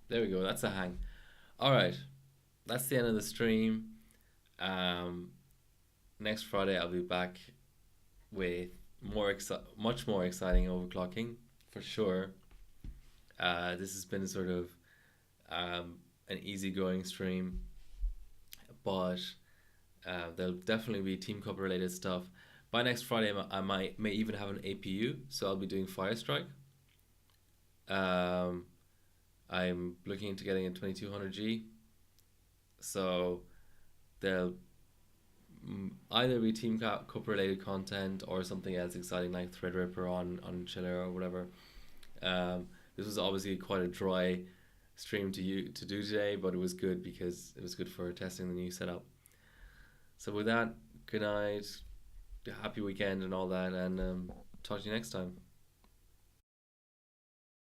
There we go. That's a hang. All right, that's the end of the stream. Um, Next Friday I'll be back with much more exciting overclocking for sure. This has been sort of an easygoing stream, but there'll definitely be Team Cup related stuff. By next Friday, I may even have an APU, so I'll be doing Firestrike. Um, I'm looking into getting a 2200G, so there'll either be Team Cup related content or something else exciting like Threadripper on Chiller or whatever. This was obviously quite a dry stream to do today, but it was good because it was good for testing the new setup. So with that, good night, happy weekend and all that, and talk to you next time.